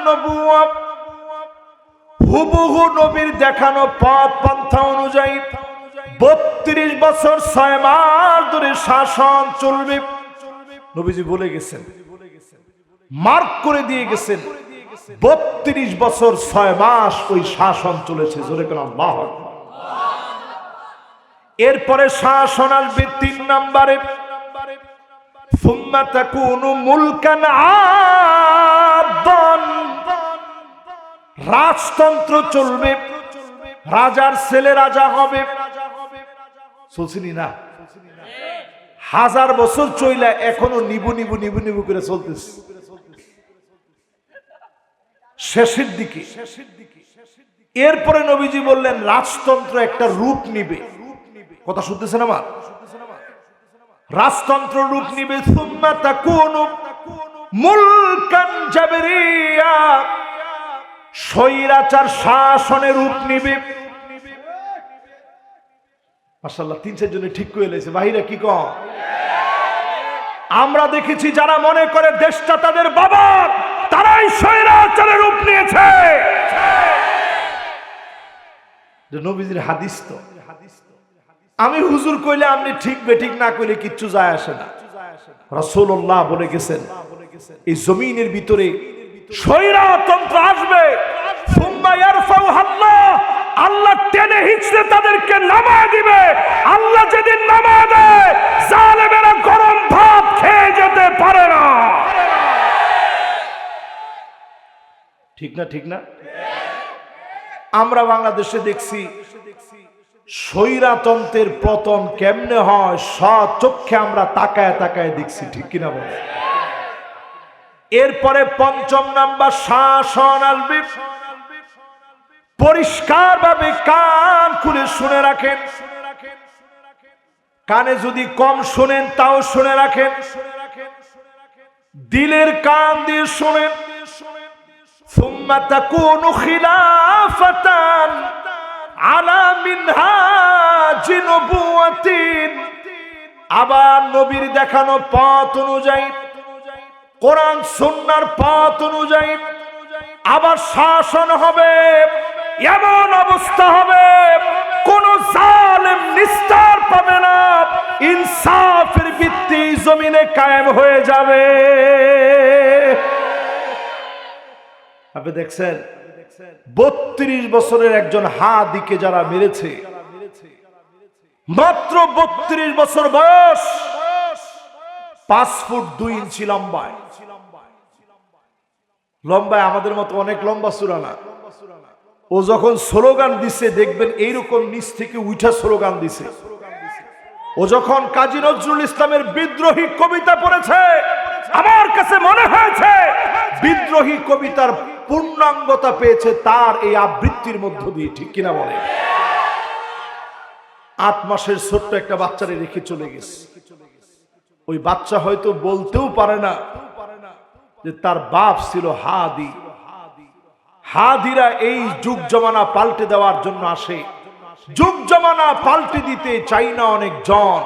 নবুওয়া। হুবহু নবীর দেখানো পথ পন্থা অনুযায়ী 32 বছর 6 মাস ধরে শাসন চলবে। নবীজি বলে গেছেন, মার্ক করে দিয়ে গেছেন, 32 বছর 6 মাস ওই শাসন চলেছে। জোরে কেন আল্লাহু আকবার। এরপরে শাসন আসবে 3 নম্বরে, সুম্মা তাকুনু মুলকান আদান। রাজতন্ত্র চলবে, রাজার ছেলে রাজা হবে। চলছিনি না? 1000 বছর চইলা এখনো নিবু নিবু নিবু নিবু করে চলতেছে। শেষের দিকে এরপরে নবীজি বললেন রাজতন্ত্র একটা রূপ নিবে। কথা শুনতেছেন আমার? রাজতন্ত্র রূপ নিবে। সুম্মা তাকুনু মুলকান জাবরিয়া। স্বৈরাচার শাসনের রূপ নিবে। মাশাআল্লাহ, 3-4 জনে ঠিক করে লেছে। বাহিরা কি কম? আমরা দেখেছি যারা মনে করে দেশটা তাদের বাবার, তারাই স্বৈরাচারের রূপ নিয়েছে। নবীজির হাদিস তো। আমি হুজুর কইলে আপনি ঠিক বেঠিক না কইলে কিচ্ছু যায় আসে না। রাসূলুল্লাহ বলে গেছেন এই জমিনের ভিতরে স্বৈরতন্ত্র আসবে। সুম্মা ইয়ারফাউহাল্লাহ, আল্লাহ টেনে হিচড়ে তাদেরকে নামায় দিবে। আল্লাহ যেদিন নামায় দেয়, জালেমেরা গরম ভাত খেয়ে যেতে পারে না। ঠিক না? ঠিক না? আমরা বাংলাদেশে দেখছি স্বৈরতন্ত্রের পতন কেমনে হয়, সচক্ষে আমরা তাকায় তাকায় দেখছি। ঠিক কিনা বলে? এরপরে 5 নাম্বার শাসন আসবে। পরিষ্কার ভাবে কান খুলে শুনে রাখেন। কানে যদি কম শুনেন তাও শুনে রাখেন, দিলের কান দিয়ে শুনেন। সুম্মা তাকুনু খিলাফাতান আলা মিনহাজি নবুওয়াতিন। আবার নবীর দেখানো পথ অনুযায়ী, কোরআন সুন্নাহর পথ অনুযায়ী আবার শাসন হবে। এমন অবস্থা হবে কোন জালেম নিস্তার পাবে না, ইনসাফ ইনসাফের ভিত্তি জমিনে কায়েম হয়ে যাবে। আপনি দেখছেন 32 বছরের একজন হাদিকে যারা মেরেছে, মাত্র 32 বছর বয়স, 5 ফুট 2 ইঞ্চি লম্বায়, আমাদের মতো অনেক লম্বা সুরানা। ও যখন স্লোগান দিছে দেখবেন এইরকম নিচ থেকে উঠা স্লোগান দিছে। ও যখন কাজী নজরুল ইসলামের বিদ্রোহী কবিতা পড়েছে, আমার কাছে মনে হয়েছে বিদ্রোহী কবিতার পূর্ণাঙ্গতা পেয়েছে তার এই আবৃত্তির মধ্য দিয়ে। ঠিক কিনা বলে? 8 মাসের ছোট্ট একটা বাচ্চারে রেখে চলে গেছে। ওই বাচ্চা হয়তো বলতেও পারে না যে তার বাপ ছিল হাদি। হাদিরা এই যুগ জমানা পাল্টে দেওয়ার জন্য আসে। যুগ জমানা পাল্টে দিতে চাই না অনেক জন,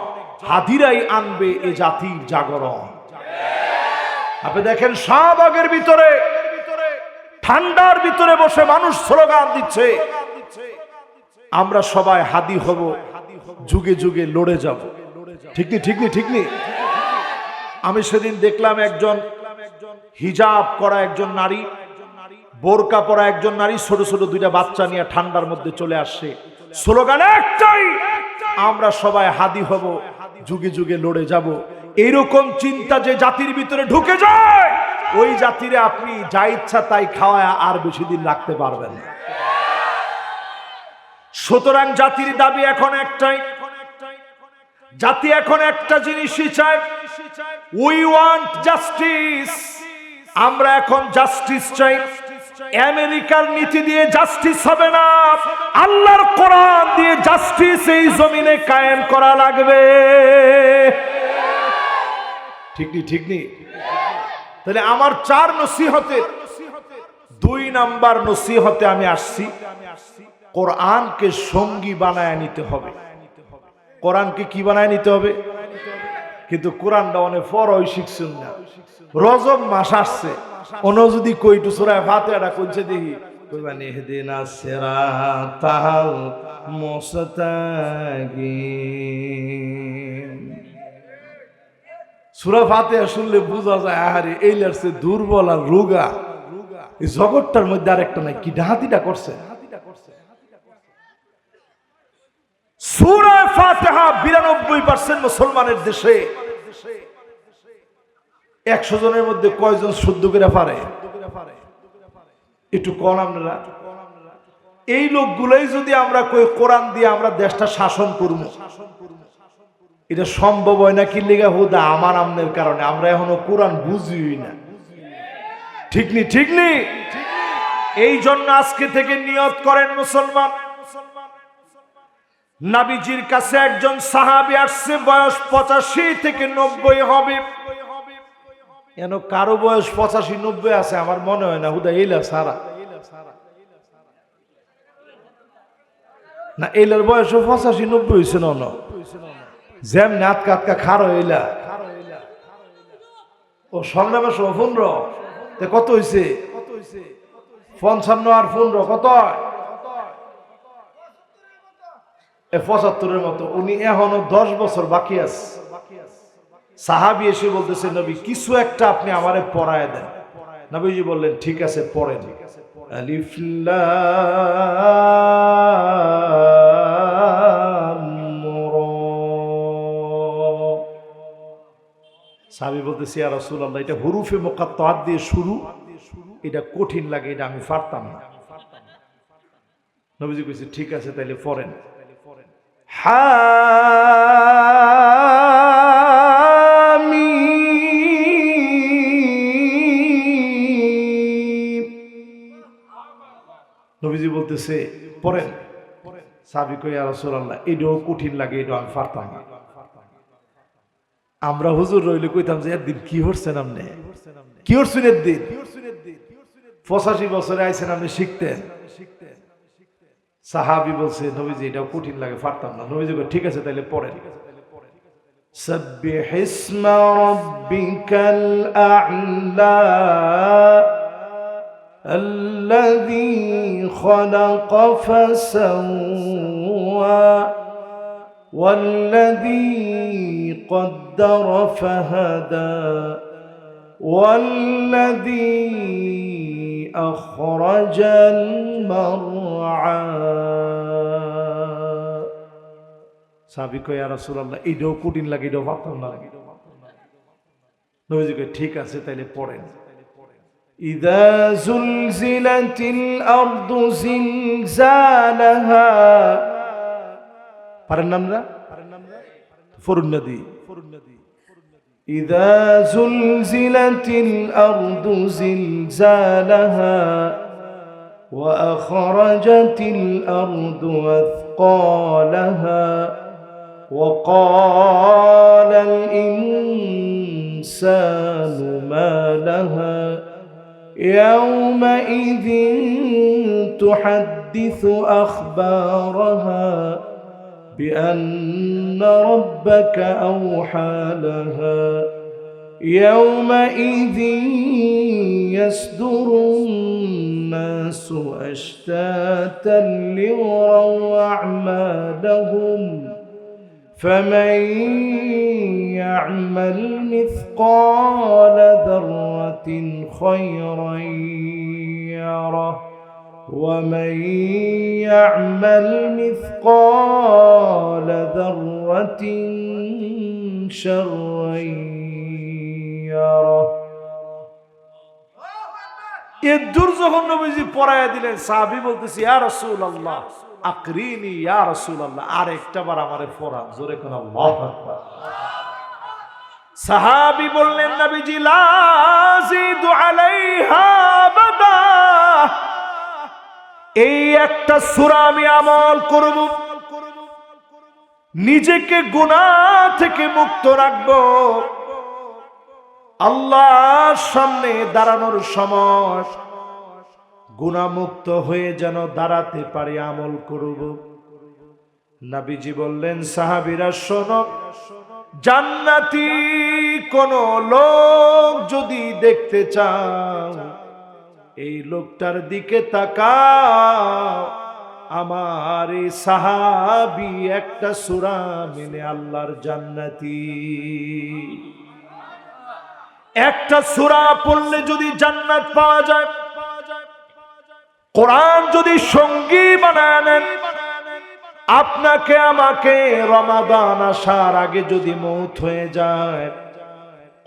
হাদিরাই আনবে এ জাতির জাগরণ। আপনি দেখেন শাহবাগের ভিতরে ঠান্ডার ভিতরে বসে মানুষ স্লোগান দিচ্ছে, আমরা সবাই হাদি হব, যুগে যুগে লড়ে যাব। ঠিক নি? ঠিক নি? ঠিক নি? আমি সেদিন দেখলাম একজন হিজাব করা একজন নারী, বোরকা পরা একজন নারী, ছোট ছোট 2টা বাচ্চা নিয়ে ঠান্ডার মধ্যে চলে আসছে। স্লোগান একটাই, আমরা সবাই হাদি হব, যুগে যুগে লড়ে যাব। এইরকম চিন্তা যে জাতির ভিতরে ঢুকে যায়, ওই জাতিরে আপনি যা ইচ্ছা তাই খাওয়ায় আর বেশি দিন রাখতে পারবেন না। সুতরাং জাতির দাবি এখন একটাই, জাতি এখন একটা জিনিসই চায়, উই ওয়ান্ট জাস্টিস। আমরা এখন জাস্টিস চাই। আমেরিকার নীতি দিয়ে জাস্টিস হবে না, আল্লাহর কোরআন দিয়ে জাস্টিস এই জমিনে কায়েম করা লাগবে। ঠিক নি? ঠিক নি? তাহলে আমার 4 নসিহতের 2 নাম্বার নসিহতে আমি আসছি, কোরআনকে সঙ্গী বানায় নিতে হবে। কোরআনকে কি বানায় নিতে হবে? কিন্তু কোরআনটা অনেক পরই শিখছেন না। রজব মাস আসছে, অন্য যদি কইটু সূরা ফাতিহাটা কইছে দেখি, কইবা ইহদিনা সিরাতাল মুস্তাকিম। সূরা ফাতিহা শুনলে বোঝা যায় আরে এই লাগছে দুর্বল আর রোগা। এই জগৎটার মধ্যে আরেকটা নাই, কি ডাহাতিটা করছে। সূরা ফাতিহা 92% মুসলমানের দেশে 100 জনের মধ্যে কয়জন শুদ্ধ করে পারে? একটু কম আপনারা। এই লোকগুলোই যদি আমরা কই কোরআন দিয়ে আমরা দেশটা শাসন করব, এটা সম্ভব হয় না। কি লেগা? হুদা আমার আমনের কারণে আমরা এখনো কোরআন বুঝিই না। ঠিক নি? ঠিক নি? এই জন্য আজকে থেকে নিয়ত করেন মুসলমান, নবীজির কাছে একজন সাহাবী আসছে, বয়স 85 থেকে 90 হবে। কেন কারো বয়স 85-90 আছে? আমার মনে হয় না। হুদা এইলা সারা না, এইলার বয়স 85-90 হয়েছে না। জ্যাম নাতকা আতকা খারো এইলা ও সংগ্রামে 15 কত হয়েছে? 55 আর 15 কত? 75-এর মতো। উনি এখনো 10 বছর বাকি আছে। সাহাবী এসে বলতেছে, নবী কিছু একটা আপনি আমারে পড়ায় দেন। নবীজি বললেন, ঠিক আছে পড়েন। আলিফ লাম রা। সাহাবী বলতেছে, ইয়া রাসূলুল্লাহ, এটা হুরুফে মুকাত্তাআত দিয়ে শুরু, এটা কঠিন লাগে, এটা আমি পারতাম না। নবীজি কইছে, ঠিক আছে তাইলে পড়েন। নবীজি বলতেছে পড়েন। সাহাবী কই, ইয়া রাসূলুল্লাহ, এটাও কঠিন লাগে, এটা আমি পারতাম না। আমরা হুজুর রইলে কইতাম যে একদিন কি হচ্ছেন আপনি, কি হচ্ছেন একদিন 85 বছরে আইছেন আপনি শিখতেন। সাহাবী বলছে, নবীজি এটাও কঠিন লাগে, পারতাম না। নবীজি কই, ঠিক আছে তাইলে পড়েন। সাব্বিহ ইসমা রাব্বিকাল আ'লা الذي خلق فسوى والذي قدر فهدى والذي أخرج المرعى সাহাবী কয় ইয়া রাসূলুল্লাহ এইটাও কঠিন লাগে, এটাও পারতাম না। নবীজি কয় ঠিক আছে তাইলে পড়েন। ইযা যুলজিলাতিল আরদু জিলজালাহা, পারেন নামরা ফরুন্নদি। ইযা যুলজিলাতিল আরদু জিলজালাহা ওয়া আখরাজাতিল আরদু আথকালাহা وقال الإنسان ما لها يومئذ تحدث أخبارها بأن ربك أوحى لها يومئذ يصدر الناس أشتاتا ليروا أعمالهم فمن يعمل مثقال ذرة خيرا يره ومن يعمل مثقال ذرة شرا يره। এর দূর যখন নবীজি পড়ায়া দিলেন, সাহাবী বলতেছে ইয়া রাসূলুল্লাহ আকরিনি ইয়া রাসূলুল্লাহ, আর একটা বার আমারে পড়ান। জোরে কোন আল্লাহু আকবার। সাহাবী বললেন নবীজি লা আযীদু আলাইহা আবাদা, এই একটা সূরা আমি আমল করব, নিজেকে গুনাহ থেকে মুক্ত রাখব, আল্লাহর সামনে দাঁড়ানোর সময় গুনাহমুক্ত হয়ে যেন দাঁড়াতে পারি, আমল করব। নবীজি বললেন সাহাবীরা শোনো, জান্নাতি কোন লোক যদি দেখতে চাও এই লোকটার দিকে তাকাও। আমার এই সাহাবী একটা সূরা মেনে আল্লাহর জান্নাতি। একটা সূরা পড়লে যদি জান্নাত পাওয়া যায়, কোরআন যদি সঙ্গী বানায় নেন, আপনাকে আমাকে রমাদান আসার আগে যদি মৌত হয়ে যায়,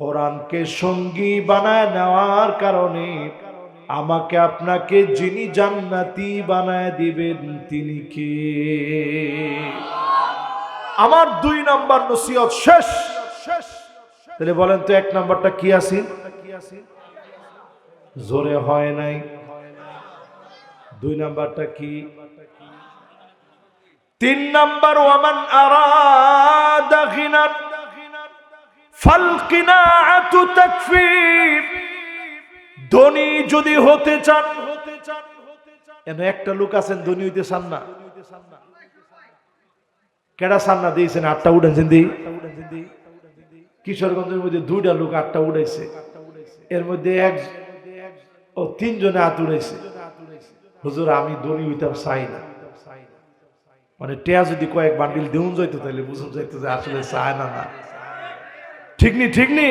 কোরআনকে সঙ্গী বানায় নেওয়ার কারণে আমাকে আপনাকে যিনি জান্নাতি বানায় দিবেন তিনি কে? আমার 2 নাম্বার নসিহত শেষ। তাহলে বলেন তো 1 নাম্বারটা কি আছে? জোরে হয় নাই। 2 নাম্বারটা কি? 3 নাম্বার ওয়ামান আরাদা গিনা ফাল কিনাআতু তাকফি, ধনী যদি হতে চান, এনে একটা লোক আছেন ধনী হইতে চান না, কেডা চান না দিয়েছেন? 8টা উঠাইছেন দি। কিশোরগঞ্জের মধ্যে 2টা লোক 8টা উঠাইছে, এর মধ্যে 3 জনে হাত উঠাইছে, হুজুর আমি ধনী হইতাম চাই না। মানে টেয়া যদি কয়েক বান্ডিল দেউন যাইতো তাহলে বুঝুন যাইতো যে আসলে চায় না। না ঠিক নি? ঠিক নি?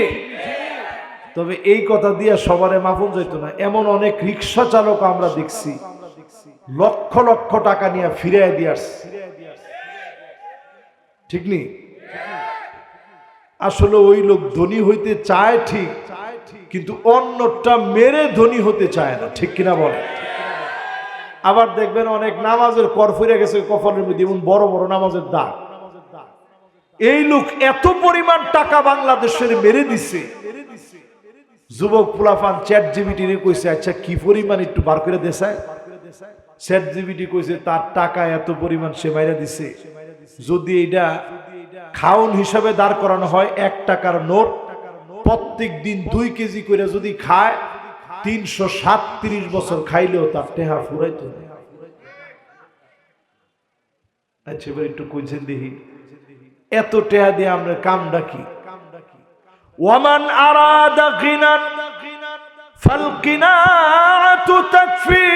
তবে এই কথা দিয়ে সবারে মাফুন যাইতো না। এমন অনেক রিক্সা চালক আমরা দেখছি লক্ষ লক্ষ টাকা নিয়ে ফিরিয়ে দিয়ে আসছে। ঠিক নি? আসলে ওই লোক ধনী হইতে চায় ঠিক, কিন্তু অন্যটা মেরে ধনী হতে চায় না। ঠিক কিনা বলে? আবার দেখবেন অনেক নামাজের কর ফিরে গেছে কপালের মধ্যে, এমন বড় বড় নামাজের দাগ। এই লোক এত পরিমাণ টাকা বাংলাদেশের মেরে দিছে, যুবক পোলাফান চ্যাট জিবিটি কইছে আচ্ছা কি পরিমাণ একটু বার করে দেশায়। চ্যাট জিবিটি কইছে তার টাকা এত পরিমাণ সে মাইরা দিছে, যদি এটা খাউন হিসাবে দাঁড় করানো হয় 1 টাকার নোট প্রত্যেক দিন 2 কেজি করে যদি খায় 337 বছর খাইলেও তার টেহা ফুরাইতো না। আচ্ছা এবার একটু কইছেন দেখি এত টেহা দিয়ে আমরা কামটা কি? ওয়ামান আরাদা গিনান ফাল কিনাআতু তাকফি,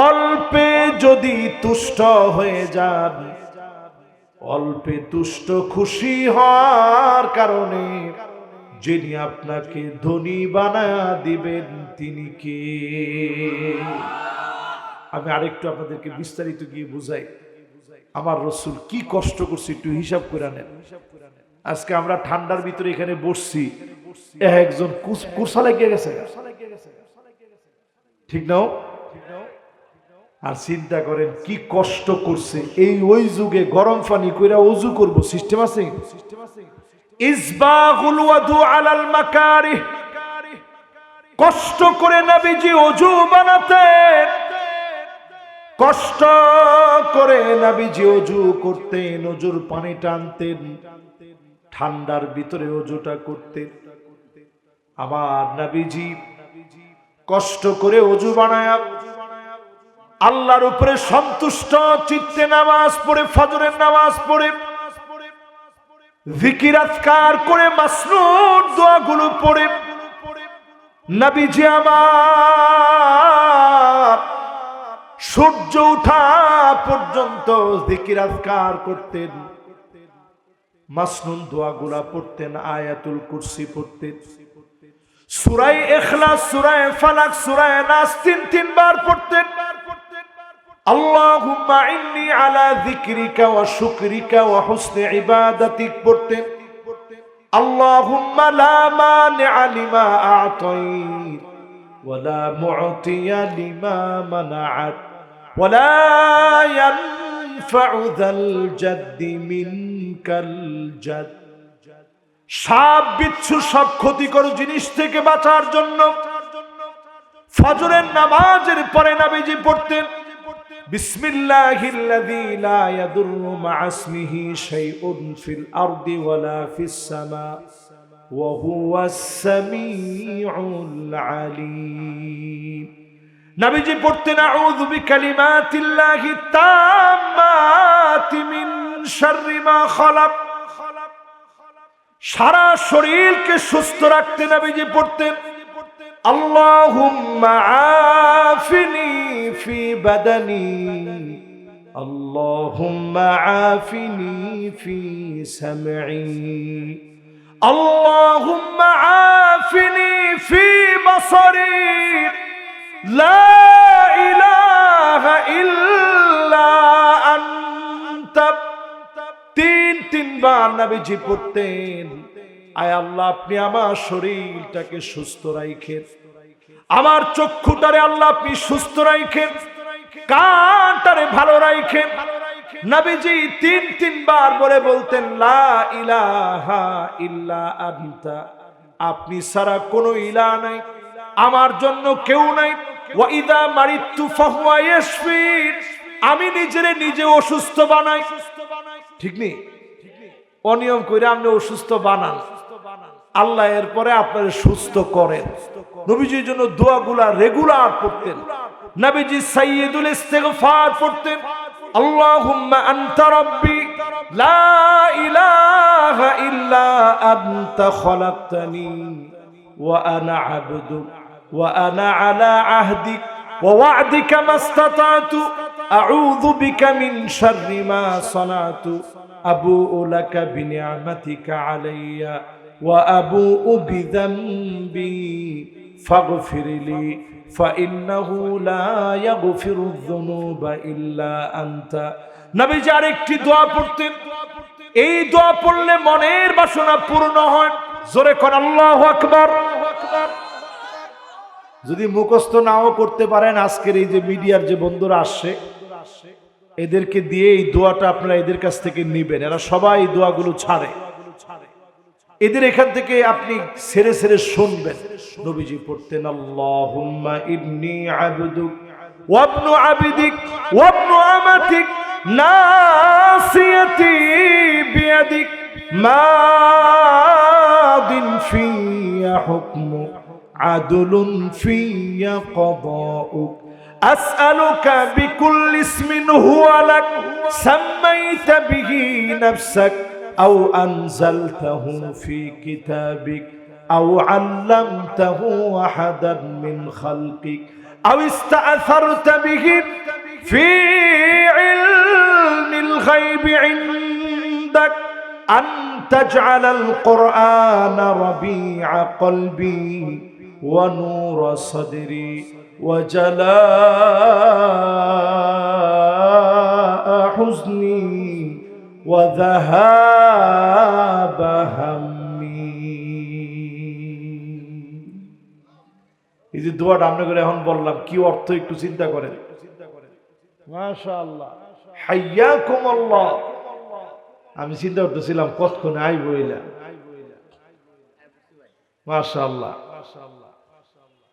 অল্পে যদি তুষ্ট হয়ে যান, অল্পে তুষ্ট খুশি হওয়ার কারণে যিনি আপনাকে ধনী বানায়া দিবেন তিনি কে? আমি আরেকটু আপনাদেরকে বিস্তারিত গিয়ে বুঝাই। আমার রাসূল কি কষ্ট করছে একটু হিসাব করে নেন। আজকে আমরা ঠান্ডার ভিতরে এখানে বসছি, একজন কুরসা লাগিয়ে গেছে, ঠিক নাও? আর চিন্তা করেন কি কষ্ট করছে। এই ওই যুগে গরম পানি কইরা ওযু করব সিস্টেম আছে? ইসবাগুল ওয়াদু আলাল মাকারিহ, কষ্ট করে নবীজি ওযু বানাতেন, কষ্ট করে নবীজি ওযু করতেন, ওযুর পানি টানতেন, ঠান্ডার ভিতরে ওযুটা করতেন। আমার নবীজি কষ্ট করে ওযু বানায়া আল্লাহর উপরে সন্তুষ্ট চিত্তে নামাজ পড়ে, ফজরের নামাজ পড়ে, জিকির আজকার করে, মাসনুদ দোয়াগুলো পড়ে নবীজি আমার সূর্য ওঠা পর্যন্ত জিকির আজকার করতেন, মাসনুদ দোয়াগুলা পড়তেন, আয়াতুল কুরসি পড়তেন, সূরা ইখলাস, সূরা ফালাক, সূরা নাস তিন বার পড়তেন। আল্লাহুম্মা ইন্নী আলা যিকরিকা ওয়া শুকরিকা ওয়া হুসনি ইবাদাতিক পড়তেন। আল্লাহুম্মা লা মানিআ লিমা আ'তাইত ওয়া লা মু'তিয়া লিমা মানা'ত ওয়া লা ইয়ানফা'ু যাল জাদ্দি মিনকাল জাদ। সাপ বিচ্ছু সব ক্ষতিকর জিনিস থেকে বাঁচার জন্য ফজরের নামাজের পরে নবীজি পড়তেন বিসমিল্লাহিল্লাযী লা ইয়াদুররু মা'a ইসমিহি শাইউন ফিল আরদি ওয়ালা ফিস সামা ওয়া হুয়াস সামিউল আলীম। নবীজি পড়তেন আউযু বিকালিমাতিল্লাহি তাম্মাতি মিন শাররি মা খালাক। সারা শরীরকে সুস্থ রাখতে নবীজি পড়তেন আল্লাহুম্মা আফিনি ফি বাদানি আল্লাহুম্মা আফিনি ফি সামঈ আল্লাহুম্মা আফিনি ফি বাসারি লা ইলাহা ইল্লা আনতা। তিনবার নবীজি পড়তেন আয় আল্লাহ আপনি আমার শরীরটাকে সুস্থ রাখেন, আমার চক্ষুটারে আল্লাহ আপনি সুস্থ রাখেন, কানটারে ভালো রাখেন। নবীজি তিনবার বলে বলতেন লা ইলাহা ইল্লা আনতা, আপনি ছাড়া কোনো ইলাহ নাই, আমার জন্য কেউ নাই। ওয়া ইযা মারিতু ফাহুয়া ইয়াশফিন, আমি নিজে অসুস্থ বানাই, ঠিক নেই? অনিয়ম করে আপনি অসুস্থ বানান, আল্লাহ এরপরে আপনার সুস্থ করেন। নবীজির জন্য দোয়াগুলা রেগুলার পড়তেন। নবীজি সাইয়্যিদুল ইস্তিগফার পড়তেন আল্লাহুম্মা আনতা রাব্বি লা ইলাহা ইল্লা আনতা খালাকতানি ওয়া আনা আবদুক ওয়া আনা আলা আহদিক ওয়া ওয়া'দিকা মাস্তাতা'তু আউযু বিকা মিন শাররি মা সানাতু আবুউ লাকা বিনি'মাতিকা আলাইয়া ওয়া আবুউ বিযামবি ফাগফিরলি ফাইন্নাহু লা ইয়াগফিরুয যুনুবা ইল্লা আনতা। নবীজি আরেকটি দোয়া পড়তেন, এই দোয়া পড়লে মনের বাসনা পূর্ণ হয়। জোরে কোন আল্লাহু আকবার। যদি মুখস্থ নাও করতে পারেন, আজকের এই যে মিডিয়ার যে বন্ধুরা আসছে এদেরকে দিয়ে এই দোয়াটা আপনারা এদের কাছ থেকে নিবেন, এরা সবাই এই দোয়াগুলো ছাড়ে, এদের এখান থেকে আপনি ছেড়ে শুনবেন। নবীজি পড়তেন আল্লাহুম্মা ইন্নী আবদুক ওয়া ইবনু আবদিক ওয়া ইবনু আমাতিক নাসিয়াতি বিয়াদিক মাদিন ফিয়া হুকমুক আদলুন ফিয়া কদাউক আসআলুকা বিকুল্লি ইসমিন হুয়া লাক সাম্মাইতা বিহি নাফসাক আও আনজালতাহু ফি কিতাবিক আও আল্লামতাহু আহাদান মিন খালকিক আও ইস্তাআসারতা বিহি ফি ইলমিল গায়বি عندك أن تجعل القرآن ربيع قلبي ونور صدري وجلاء حزني وذهاب همي. এই যে দোয়াটা আমরা করে এখন বললাম, কি অর্থ একটু চিন্তা করেন। মাশাআল্লাহ, হাইয়াকুমুল্লাহ। আমি চিন্তা করতেছিলাম কতক্ষণে আইব এলা। মাশাআল্লাহ,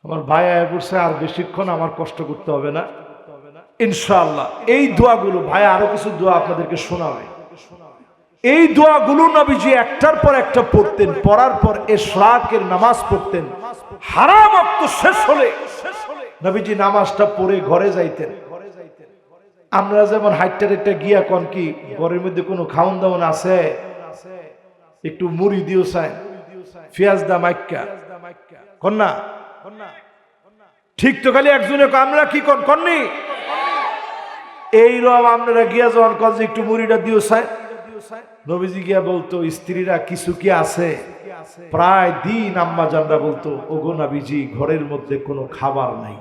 আমার ভাই আয় পড়ছে, আর বেশিক্ষণ আমার কষ্ট করতে হবে না ইনশাআল্লাহ। এই দোয়াগুলো ভাই আরো কিছু দোয়া আপনাদেরকে শোনাবে। এই দোয়াগুলো নবীজি একটার পর একটা পড়তেন, পড়ার পর ইশরাকের নামাজ পড়তেন। হারাম ওয়াক্ত শেষ হলে নবীজি নামাজটা পড়ে ঘরে যাইতেন। আমরা যেমন হাইটটা গিয়া কোন কি ঘরের মধ্যে কোনো খাওন দাওন আছে, একটু মুড়ি দিও চাই, পেঁয়াজ দা মাইক্কা কন্যা, ঠিক তো খালি একজনে আমরা কি কননি এইরকম আপনারা গিয়া যখন কন যে একটু মুড়িটা দিও চাই, নবীজি গিয়া বলতো স্ত্রীরা কিছু কি আছে, প্রায় দিন আম্মা জানরা বলতো ওগো নবীজি ঘরের মধ্যে কোনো খাবার নাই,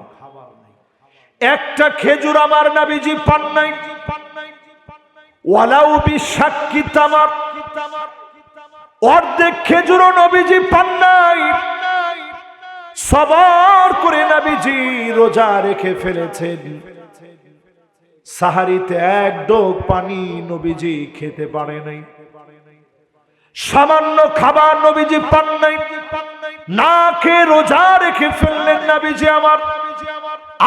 একটা খেজুর আমার নবীজি পান নাই, ওয়ালাউ বিশাক্কি তামার, অর্ধেক খেজুরও নবীজি পান নাই। সবর করে নবীজি রোজা রেখে ফেলেছেন। সাহারিতে এক ডোক পানি নবীজি খেতে পারে নাই, সামান্য খাবার নবীজি পান নাই, না খেয়ে রোজা রেখে ফেললেন নবীজি আমার।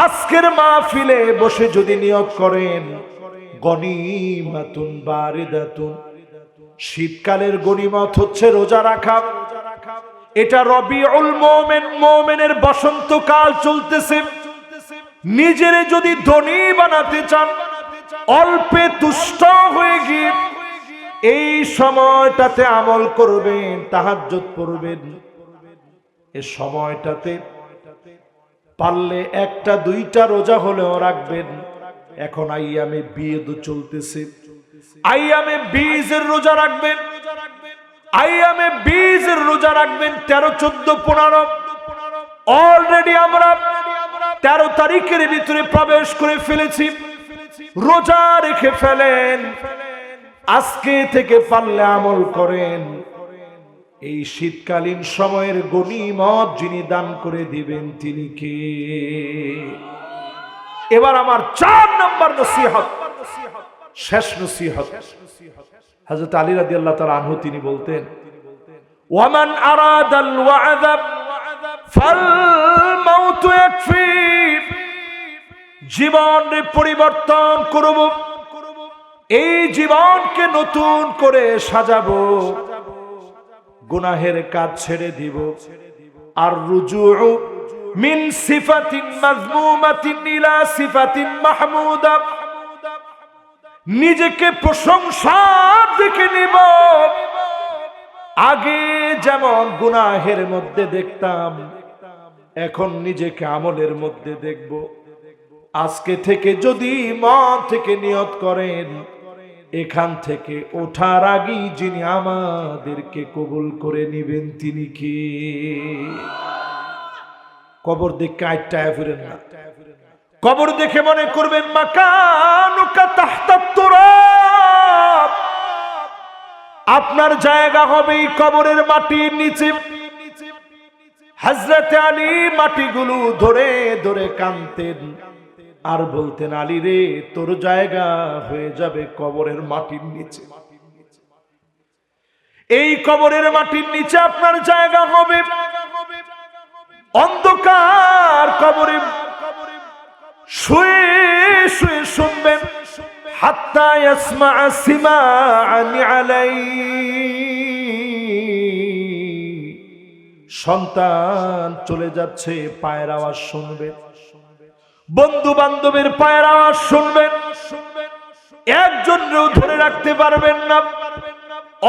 আজকের মাহফিলে বসে যদি নিয়ত করেন গনিমাতুন বারিদাতুন, শীতকালের গনিমত হচ্ছে রোজা রাখা। এটা রবিউল মুমিন, মুমিনের বসন্তকাল চলতেছে। নিজেরে যদি ধনী বানাতে চান, অল্পে তুষ্ট হয়ে গিয়ে এই সময়টাতে আমল করবেন, তাহাজ্জুদ পড়বেন। এই সময়টাতে পারলে একটা দুইটা রোজা হলেও রাখবেন। এখন আইয়ামে বিয়েদ চলতেছে, আইয়ামে বীজের রোজা রাখবেন, আইয়ামে বীজের রোজা রাখবেন। 13, 14, 15 অলরেডি আমরা 13 তারিখের ভিতরে প্রবেশ করে ফেলেছি। রোজা রেখে ফেলেন, আজকে থেকে পারলে আমল করেন। এই শীতকালীন সময়ের গনিমত যিনি দান করে দিবেন তিনি কে? এবার আমার 4 নম্বর নসিহত, শেষ নসিহত। হযরত আলী রাদিয়াল্লাহু তাআলা আনহু তিনি বলতেন, ওয়ামান আরাদাল ওয়া'দ ফাল মাউত ইয়াকফি। জীবনে পরিবর্তন করব, এই জীবনকে নতুন করে সাজাবো, গুনাহের কাজ ছেড়ে দিব। আর রুজুউ মিন সিফাতিন মাযমুমাতিন ইলা সিফাতিন মাহমুদা, নিজেকে প্রশংসার দিকে নিব। আগে যেমন গুনাহের মধ্যে দেখতাম, এখন নিজেকে আমলের মধ্যে দেখব। আজকে থেকে যদি মন থেকে নিয়ত করেন, এখান থেকে ওঠার আগেই যিনি আমাদেরকে কবুল করে নিবেন তিনি কি? কবর দেখে আটটায় ফিরেন না, কবর দেখে মনে করবেন মাকানুকা তাহতাত তুরাব, আপনার জায়গা হবে এই কবরের মাটির নিচে। হযরত আলী মাটিগুলো ধরে ধরে কাঁদতেন আর বলতেন, আলী রে তোর জায়গা হয়ে যাবে কবরের মাটির নিচে। এই কবরের মাটির নিচে আপনার জায়গা হবে। অন্ধকার কবরে শুয়ে শুয়ে শুনবেন, হাত্তা ইয়াসমা সিমাআন আলাই, সন্তান চলে যাচ্ছে পায়ের আওয়াজ শুনবেন, বন্ধু বান্ধবের পায়ের আওয়াজ শুনবেন, একজনও ধরে রাখতে পারবেন না।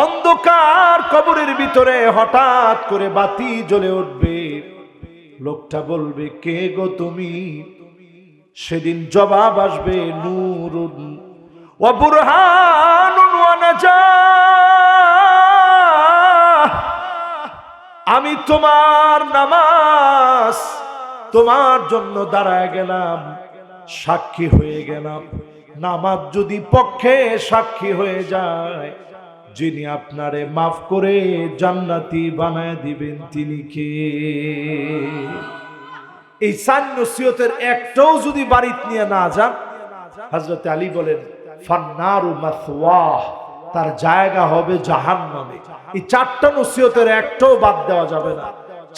অন্ধকার কবরের ভিতরে হঠাৎ করে বাতি জ্বলে উঠবে, লোকটা বলবে কে গো তুমি? সেদিন জবাব আসবে নূরুন ওয়া বুরহানুন ওয়া নাজাত। আমি তোমার নামাজ তোমার জন্য দাঁড়ায় গেলাম, সাক্ষী হয়ে গেলাম। নামাজ যদি পক্ষে সাক্ষী হয়ে যায়, যিনি আপনারে মাফ করে জান্নাতি বানায় দিবেন তিনি কে? এই 4 নসিহতের একটাও যদি বাড়িতে নিয়ে না যান, হযরত আলী বলেন ফান্নারু মাসওয়াহ, তার জায়গা হবে জাহান্নামে। এই 4টা নসিহতের একটাও বাদ দেওয়া যাবে না।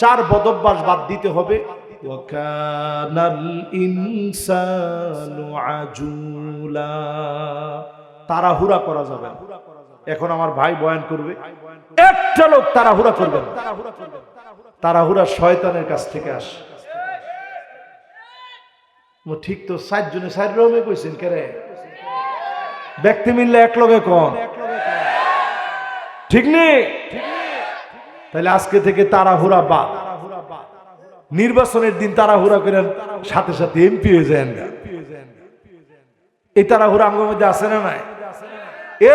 4 বদভ্যাস বাদ দিতে হবে। ওয়া কানাল ইনসানু আজুলা, তাড়াহুড়া করা যাবে না। এখন আমার ভাই বয়ান করবে, একটা লোক তাড়াহুড়া করবেন না। তাড়াহুড়া শয়তানের কাছ থেকে আসে। ঠিক তো 4 জনে 4 রকমে কইছেন কেরে? ব্যক্তি মিললে এক লগে কোন ঠিক নেই। তাহলে আজকে থেকে তাড়াহুড়া বাদ। নির্বাচনের দিন তাড়াহুড়া করেন, সাথে সাথে এমপি হয়ে যায় না। এই তাড়াহুড়া আমার মধ্যে আছে না নাই?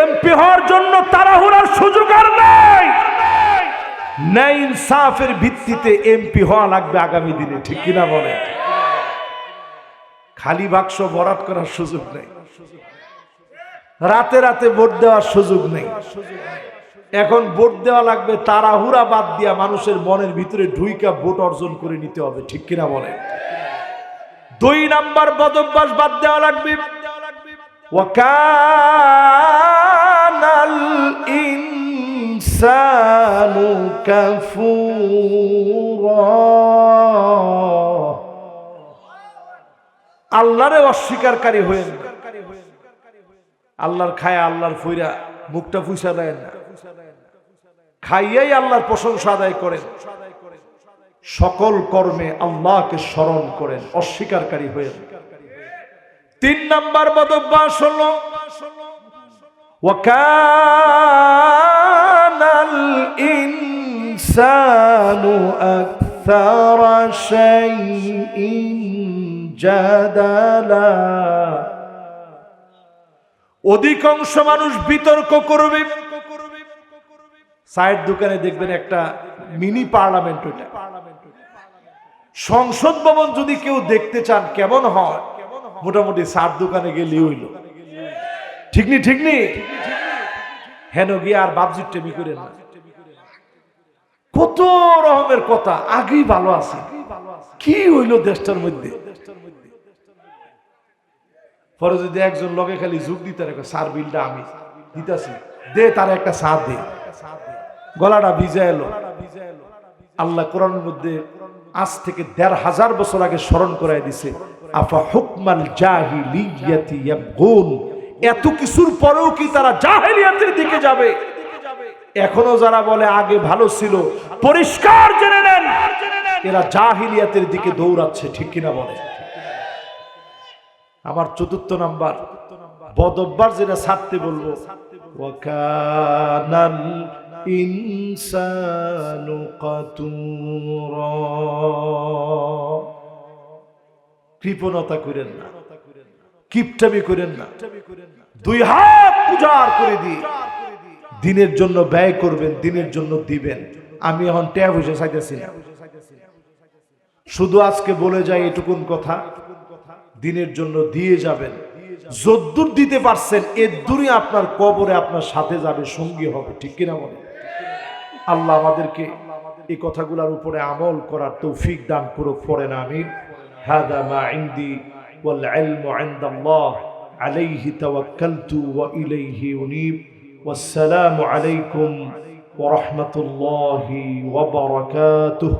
এমপি হওয়ার জন্য তাড়াহুড়ার সুযোগ আর নাই। ন্যায় ইনসাফের ভিত্তিতে এমপি হওয়া লাগবে আগামী দিনে, ঠিক কিনা বলে? খালি বাক্স ভরাট করার সুযোগ নেই, রাতে রাতে ভোট দেওয়ার সুযোগ নেই। এখন ভোট দেওয়া লাগবে তাড়াহুড়া বাদ দিয়া, মানুষের মনের ভিতরে ঢুইকা ভোট অর্জন করে নিতে হবে, ঠিক কিনা বলে? 2 নাম্বার বদভ্যাস বাদ দেওয়া লাগবে। ওয়া কানাল ইনসানু কাফুরা, আল্লাহরে অস্বীকারকারী হয়েন না। আল্লাহর খায়া আল্লাহর ফইরা মুখটা ফুসা দেন না, খাইয়াই আল্লাহর প্রশংসা আদায় করেন। সকল কর্মে আল্লাহকে স্মরণ করেন, অস্বীকারকারী হয়েন। 3 নাম্বার বদভ্যাস হলো ওয়া কানাল ইনসানু আকসারা শাইইন জাদালা, অধিকাংশ মানুষ বিতর্ক করবে। চায়ের দোকানে দেখবেন একটা মিনি পার্লামেন্ট, ওইটা সংসদ ভবন। যদি কেউ দেখতে চান কেমন হয়, মোটামুটি চার দোকানে গেলে হইল, ঠিক নি? ঠিক নি? হেন গিয়ে আর বাবজির টেমি করেন না। কত রকমের কথা, আগেই ভালো আছে, কি হইল দেশটার মধ্যে? পরে যদি একজন লগে খালি যোগ দিতে রাখে, সার বিলটা আমি দিতেছি, দে তার একটা সাথ দে, গলাটা ভিজা এলো। আল্লাহ কোরআনের মধ্যে আজ থেকে ১৫০০ বছর আগে স্মরণ করাই দিছে, আফা হুকমাল জাহিলিয়াতি ইয়াবগুন, এত কিছুর পরেও কি তারা জাহেলিয়াতের দিকে যাবে? এখনো যারা বলে আগে ভালো ছিল, পরিষ্কার জেনে নেন এরা জাহিলিয়াতের দিকে দৌড়াচ্ছে, ঠিক কিনা বলে? আমার ৪র্থ নাম্বার বদভ্যাস যেটা ছাড়তে বলবো, ওয়া কানাল ইনসানু কাতুরা, কৃপণতা করেন না, কিপটামি করেন না। 2 হাত পূজার করে দিয়ে দিনের জন্য ব্যয় করবেন, দিনের জন্য দিবেন। আমি এখন ট্যাব হয়েছে চাইতেছি না, শুধু আজকে বলে যাই এটুকুন কথা, দিনের জন্য দিয়ে যাবেন। যদ্দূর দিতে পারছেন এর দূরই আপনার কবরে আপনার সাথে যাবে, সঙ্গী হবে, ঠিক কিনা বলে? আল্লাহ আমাদেরকে এই কথাগুলোর উপরে আমল করার তৌফিক দান করুক, পড়েন আমিন। হাদা মা ইনদি ওয়াল ইলমু ইনদাল্লাহ, আলাইহি তাওয়াক্কালতু ওয়া ইলাইহি উনীব। ওয়াসসালামু আলাইকুম ওয়া রাহমাতুল্লাহি ওয়া বারাকাতুহু।